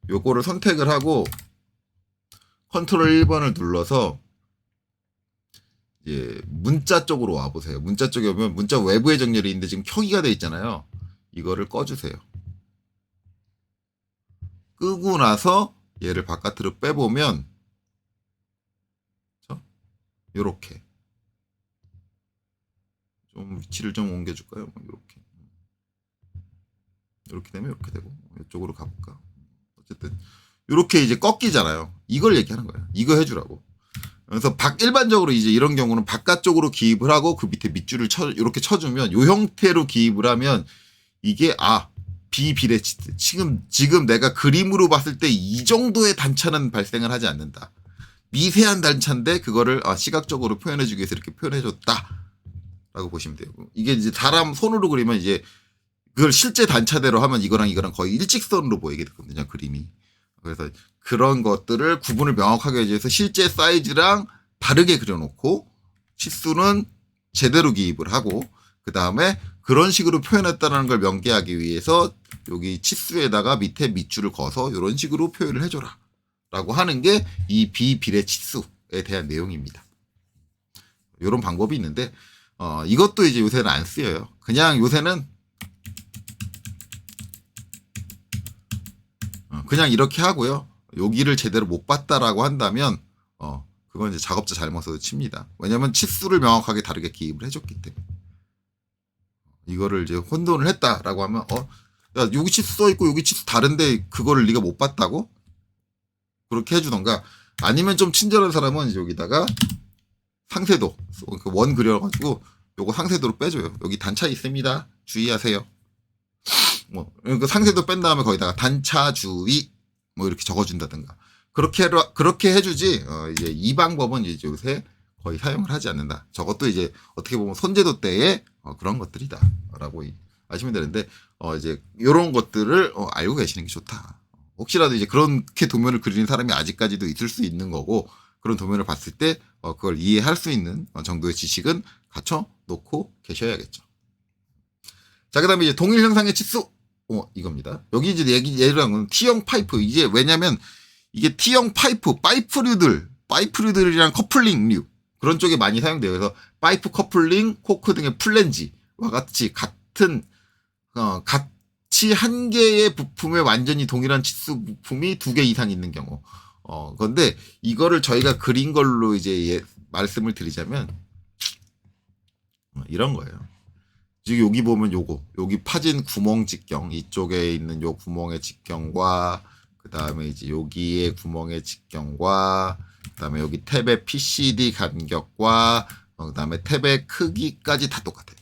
요거를 선택을 하고 컨트롤 1번을 눌러서 이제 문자 쪽으로 와보세요. 문자 쪽에 오면 문자 외부의 정렬이 있는데 지금 켜기가 돼 있잖아요. 이거를 꺼주세요. 끄고 나서 얘를 바깥으로 빼보면 요렇게 좀 위치를 좀 옮겨줄까요? 이렇게 되면 이렇게 되고 이쪽으로 가볼까? 어쨌든 이렇게 이제 꺾이잖아요. 이걸 얘기하는 거예요. 이거 해주라고. 그래서 일반적으로 이제 이런 경우는 바깥쪽으로 기입을 하고 그 밑에 밑줄을 이렇게 쳐주면 요 형태로 기입을 하면 이게 비비례치트. 지금 내가 그림으로 봤을 때 이 정도의 단차는 발생을 하지 않는다. 미세한 단차인데 그거를 시각적으로 표현해주기 위해서 이렇게 표현해줬다라고 보시면 돼요. 이게 이제 사람 손으로 그리면 이제 그걸 실제 단차대로 하면 이거랑 거의 일직선으로 보이게 되거든요, 그림이. 그래서 그런 것들을 구분을 명확하게 해서 줘서 실제 사이즈랑 다르게 그려놓고 치수는 제대로 기입을 하고 그 다음에 그런 식으로 표현했다는 걸 명기하기 위해서 여기 치수에다가 밑에 밑줄을 그어서 이런 식으로 표현을 해줘라 라고 하는 게 이 비비례 치수에 대한 내용입니다. 이런 방법이 있는데 이것도 이제 요새는 안 쓰여요. 그냥 요새는 그냥 이렇게 하고요. 여기를 제대로 못 봤다라고 한다면 그건 이제 작업자 잘못으로 칩니다. 왜냐면 치수를 명확하게 다르게 기입을 해줬기 때문에. 이거를 이제 혼돈을 했다라고 하면 야 여기 치수 써있고 여기 치수 다른데 그거를 네가 못 봤다고? 그렇게 해주던가 아니면 좀 친절한 사람은 이제 여기다가 상세도 원 그려가지고 요거 상세도로 빼줘요. 여기 단차 있습니다. 주의하세요. 그 상세도 뺀 다음에 거기다가 단차 주의 이렇게 적어준다든가 그렇게 해주지 이제 이 방법은 이제 요새 거의 사용을 하지 않는다. 저것도 이제 어떻게 보면 손재도 때의 그런 것들이다라고 아시면 되는데 이제 이런 것들을 알고 계시는 게 좋다. 혹시라도 이제 그렇게 도면을 그리는 사람이 아직까지도 있을 수 있는 거고 그런 도면을 봤을 때 그걸 이해할 수 있는 정도의 지식은 갖춰 놓고 계셔야겠죠. 자, 그 다음에 이제 동일 형상의 치수. 이겁니다. 여기 이제 예를 들면 T형 파이프. 이제 왜냐면 이게 T형 파이프류들이랑 커플링류 그런 쪽에 많이 사용돼요. 그래서 파이프 커플링, 코크 등의 플랜지와 같이 한 개의 부품에 완전히 동일한 치수 부품이 2개 이상 있는 경우. 그런데 이거를 저희가 그린 걸로 이제 말씀을 드리자면 이런 거예요. 지금 여기 보면 여기 파진 구멍 직경, 이쪽에 있는 요 구멍의 직경과 그 다음에 이제 여기의 구멍의 직경과 그 다음에 여기 탭의 PCD 간격과 그 다음에 탭의 크기까지 다 똑같아요.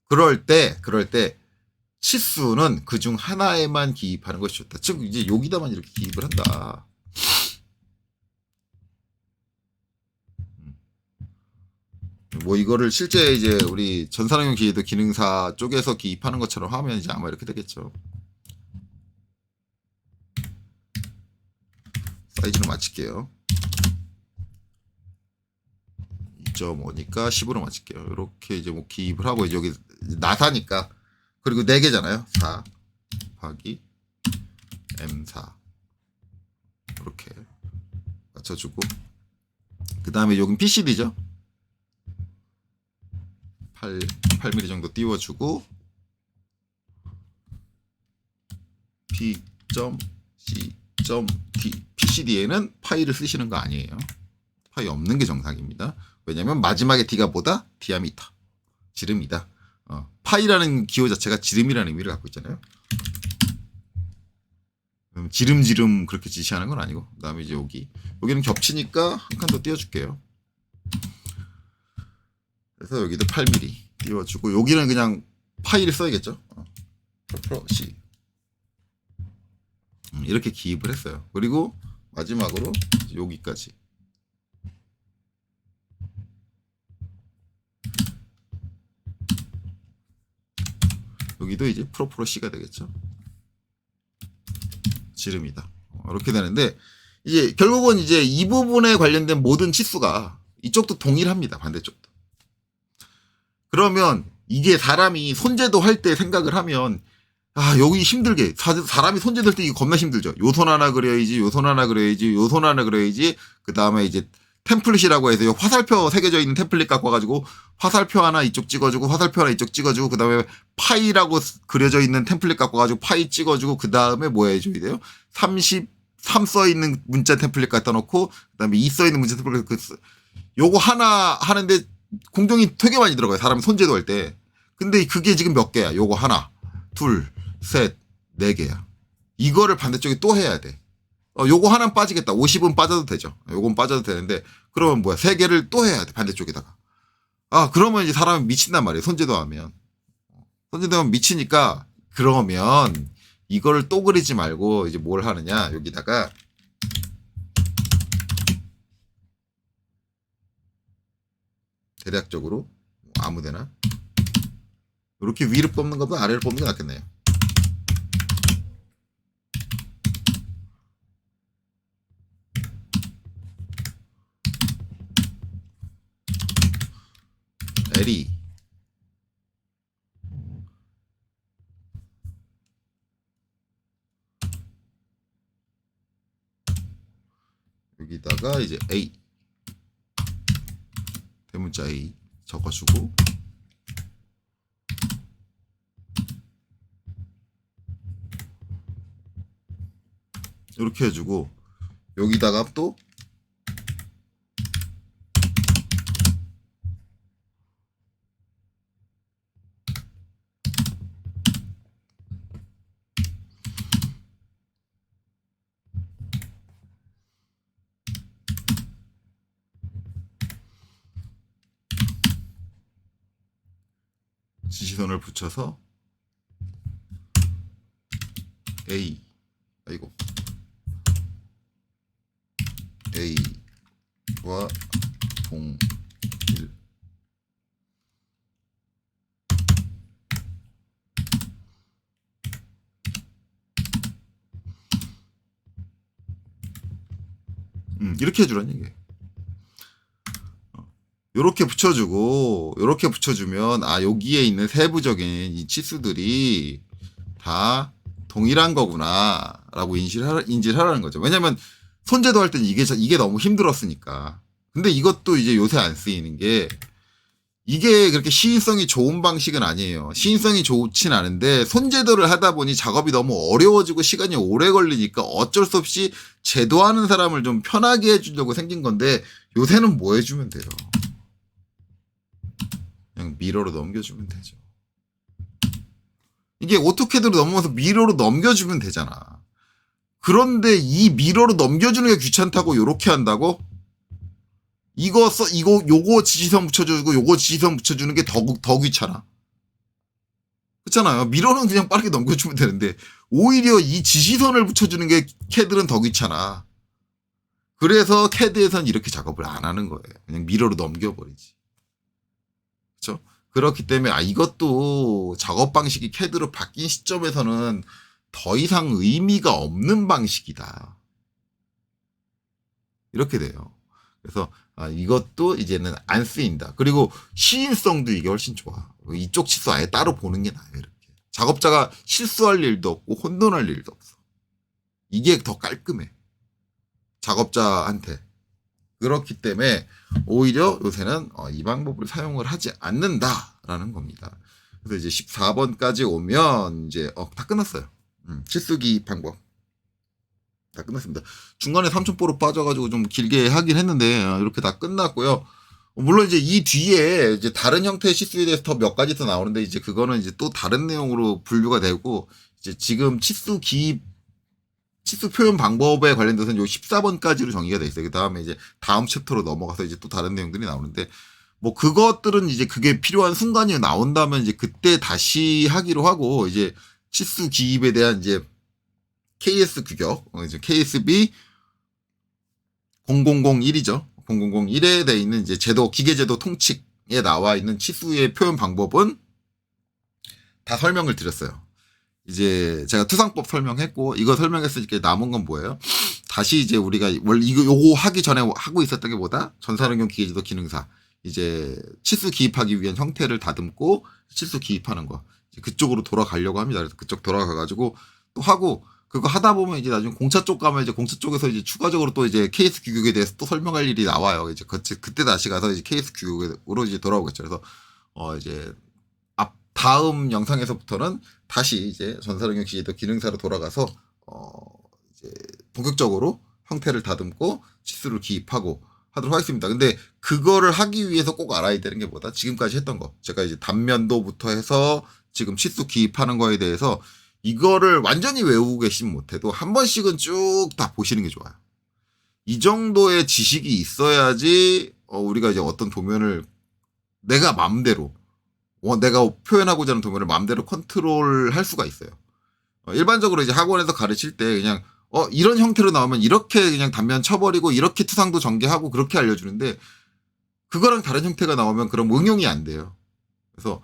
그럴 때 치수는 그중 하나에만 기입하는 것이 좋다. 즉 이제 여기다만 이렇게 기입을 한다. 뭐 이거를 실제 이제 우리 전산응용 기계도 기능사 쪽에서 기입하는 것처럼 하면 이제 아마 이렇게 되겠죠. 사이즈로 맞출게요. 2.5니까 10으로 맞출게요. 이렇게 이제 뭐 기입을 하고 이제 여기 나사니까 그리고 4개잖아요. 4 곱하기 M4 이렇게 맞춰주고 그 다음에 여긴 PCD죠. 8mm 정도 띄워주고 P.C.D PCD에는 파이를 쓰시는 거 아니에요. 파이 없는 게 정상입니다. 왜냐면 마지막에 D가 뭐다? 디아미터 지름이다. 파이라는 기호 자체가 지름이라는 의미를 갖고 있잖아요. 지름 그렇게 지시하는 건 아니고 그 다음에 이제 여기는 겹치니까 한 칸 더 띄워줄게요. 그래서 여기도 8mm 띄워주고 여기는 그냥 파이를 써야겠죠. C 이렇게 기입을 했어요. 그리고 마지막으로 여기까지 여기도 이제 프로 C가 되겠죠. 지름이다. 이렇게 되는데 이제 결국은 이제 이 부분에 관련된 모든 치수가 이쪽도 동일합니다. 반대쪽도. 그러면 이게 사람이 손재도 할 때 생각을 하면 여기 힘들게 사람이 손재들 때 이거 겁나 힘들죠. 요 손 하나 그려야지, 요 손 하나 그려야지, 요 손 하나 그려야지. 그 다음에 이제 템플릿이라고 해서 화살표 새겨져 있는 템플릿 갖고 와가지고 화살표 하나 이쪽 찍어주고 화살표 하나 이쪽 찍어주고 그 다음에 파이라고 그려져 있는 템플릿 갖고 와가지고 파이 찍어주고 그 다음에 뭐 해줘야 돼요? 33 써있는 문자 템플릿 갖다 놓고 그 다음에 2 써있는 문자 템플릿 요거 하나 하는데 공정이 되게 많이 들어가요. 사람이 손재도 할 때. 근데 그게 지금 몇 개야? 요거 하나, 둘, 셋, 4개야. 이거를 반대쪽에 또 해야 돼. 요거 하나는 빠지겠다. 50은 빠져도 되죠. 요건 빠져도 되는데 그러면 뭐야? 3개를 또 해야 돼. 반대쪽에다가. 그러면 이제 사람이 미친단 말이에요. 손재도 하면. 손재도 하면 미치니까 그러면 이거를 또 그리지 말고 이제 뭘 하느냐? 여기다가 대략적으로 아무데나 이렇게 위를 뽑는 것보다 아래를 뽑는 게 낫겠네요. L이 여기다가 이제 A 대문자 A 적어주고 이렇게 해주고 여기다가 또 지시선을 붙여서 A A와 동일 이렇게 해주라는 얘기예요. 요렇게 붙여주면 여기에 있는 세부적인 이 치수들이 다 동일한 거구나라고 인지를 하라는 거죠. 왜냐면 손재도 할 때는 이게 너무 힘들었으니까. 근데 이것도 이제 요새 안 쓰이는 게 이게 그렇게 시인성이 좋은 방식은 아니에요. 시인성이 좋진 않은데 손제도를 하다 보니 작업이 너무 어려워지고 시간이 오래 걸리니까 어쩔 수 없이 제도하는 사람을 좀 편하게 해주려고 생긴 건데 요새는 뭐 해주면 돼요? 그냥 미러로 넘겨주면 되죠. 이게 오토캐드로 넘어가서 미러로 넘겨주면 되잖아. 그런데 이 미러로 넘겨주는 게 귀찮다고 요렇게 한다고? 요거 지시선 붙여주고 요거 지시선 붙여주는 게 더 귀찮아. 그렇잖아요. 미러는 그냥 빠르게 넘겨주면 되는데 오히려 이 지시선을 붙여주는 게 캐들은 더 귀찮아. 그래서 캐드에선 이렇게 작업을 안 하는 거예요. 그냥 미러로 넘겨버리지. 그렇죠? 그렇기 때문에 이것도 작업 방식이 캐드로 바뀐 시점에서는 더 이상 의미가 없는 방식이다. 이렇게 돼요. 그래서 이것도 이제는 안 쓰인다. 그리고 시인성도 이게 훨씬 좋아. 이쪽 치수 아예 따로 보는 게 나아요. 이렇게 작업자가 실수할 일도 없고 혼돈할 일도 없어. 이게 더 깔끔해. 작업자한테. 그렇기 때문에 오히려 요새는 이 방법을 사용을 하지 않는다라는 겁니다. 그래서 이제 14번까지 오면 이제 다 끝났어요. 치수기 방법. 다 끝났습니다. 중간에 삼천포로 빠져가지고 좀 길게 하긴 했는데 이렇게 다 끝났고요. 물론 이제 이 뒤에 이제 다른 형태의 치수에 대해서 더 몇 가지 더 나오는데 이제 그거는 이제 또 다른 내용으로 분류가 되고 이제 지금 치수 표현 방법에 관련돼서는 요 14번까지로 정의가 돼 있어요. 그 다음에 이제 다음 챕터로 넘어가서 이제 또 다른 내용들이 나오는데 뭐 그것들은 이제 그게 필요한 순간이 나온다면 이제 그때 다시 하기로 하고 이제 치수 기입에 대한 이제 KS 규격, 이제 KSB 0001이죠. 0001에 돼 있는 이제 기계제도 통칙에 나와 있는 치수의 표현 방법은 다 설명을 드렸어요. 이제 제가 투상법 설명했고, 이거 설명했으니까 남은 건 뭐예요? 다시 이제 우리가 원래 요거 하기 전에 하고 있었던 게 뭐다? 전산응용 기계제도 기능사. 이제 치수 기입하기 위한 형태를 다듬고 치수 기입하는 거. 그쪽으로 돌아가려고 합니다. 그래서 그쪽 돌아가가지고 또 하고, 그거 하다 보면 이제 나중에 공차 쪽 가면 이제 공차 쪽에서 이제 추가적으로 또 이제 케이스 규격에 대해서 또 설명할 일이 나와요. 이제 그때 다시 가서 이제 케이스 규격으로 이제 돌아오겠죠. 그래서 이제 다음 영상에서부터는 다시 이제 전산응용 기계제도 기능사로 돌아가서 이제 본격적으로 형태를 다듬고 치수를 기입하고 하도록 하겠습니다. 근데 그거를 하기 위해서 꼭 알아야 되는 게 뭐다? 지금까지 했던 거. 제가 이제 단면도부터 해서 지금 치수 기입하는 거에 대해서 이거를 완전히 외우고 계신 못해도 한 번씩은 쭉 다 보시는 게 좋아요. 이 정도의 지식이 있어야지 우리가 이제 어떤 도면을 내가 맘대로 내가 표현하고자 하는 도면을 맘대로 컨트롤할 수가 있어요. 일반적으로 이제 학원에서 가르칠 때 그냥 이런 형태로 나오면 이렇게 그냥 단면 쳐버리고 이렇게 투상도 전개하고 그렇게 알려주는데 그거랑 다른 형태가 나오면 그럼 응용이 안 돼요. 그래서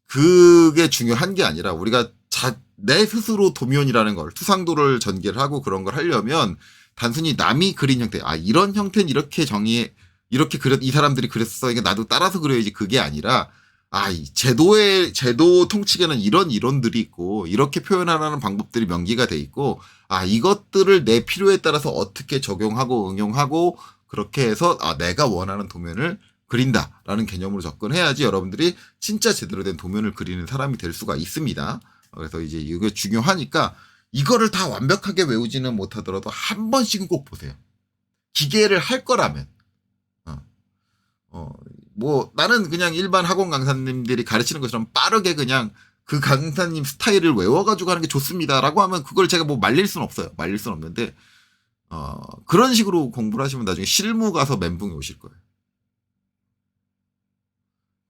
그게 중요한 게 아니라 우리가 내 스스로 도면이라는 걸 투상도를 전개를 하고 그런 걸 하려면 단순히 남이 그린 형태 이런 형태는 이렇게 이렇게 이 사람들이 그랬어 이게 나도 따라서 그려야지 그게 아니라 이 제도 통칙에는 이런 이론들이 있고 이렇게 표현하라는 방법들이 명기가 돼 있고 이것들을 내 필요에 따라서 어떻게 적용하고 응용하고 그렇게 해서 내가 원하는 도면을 그린다라는 개념으로 접근해야지 여러분들이 진짜 제대로 된 도면을 그리는 사람이 될 수가 있습니다. 그래서 이제 이게 중요하니까 이거를 다 완벽하게 외우지는 못하더라도 한 번씩은 꼭 보세요. 기계를 할 거라면. 뭐 나는 그냥 일반 학원 강사님들이 가르치는 것처럼 빠르게 그냥 그 강사님 스타일을 외워가지고 하는 게 좋습니다라고 하면 그걸 제가 뭐 말릴 수는 없어요. 말릴 수는 없는데 그런 식으로 공부를 하시면 나중에 실무 가서 멘붕이 오실 거예요.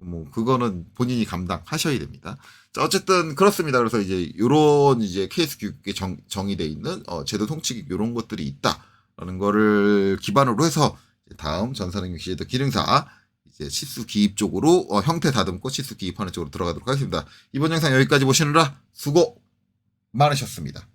뭐 그거는 본인이 감당하셔야 됩니다. 자, 어쨌든 그렇습니다. 그래서 이제 요런 이제 케이스 교육에 정의되어 있는 제도 통칙이 요런 것들이 있다라는 거를 기반으로 해서 다음 전산응용 기계제도 기능사 이제 치수 기입 쪽으로 형태 다듬고 치수 기입하는 쪽으로 들어가도록 하겠습니다. 이번 영상 여기까지 보시느라 수고 많으셨습니다.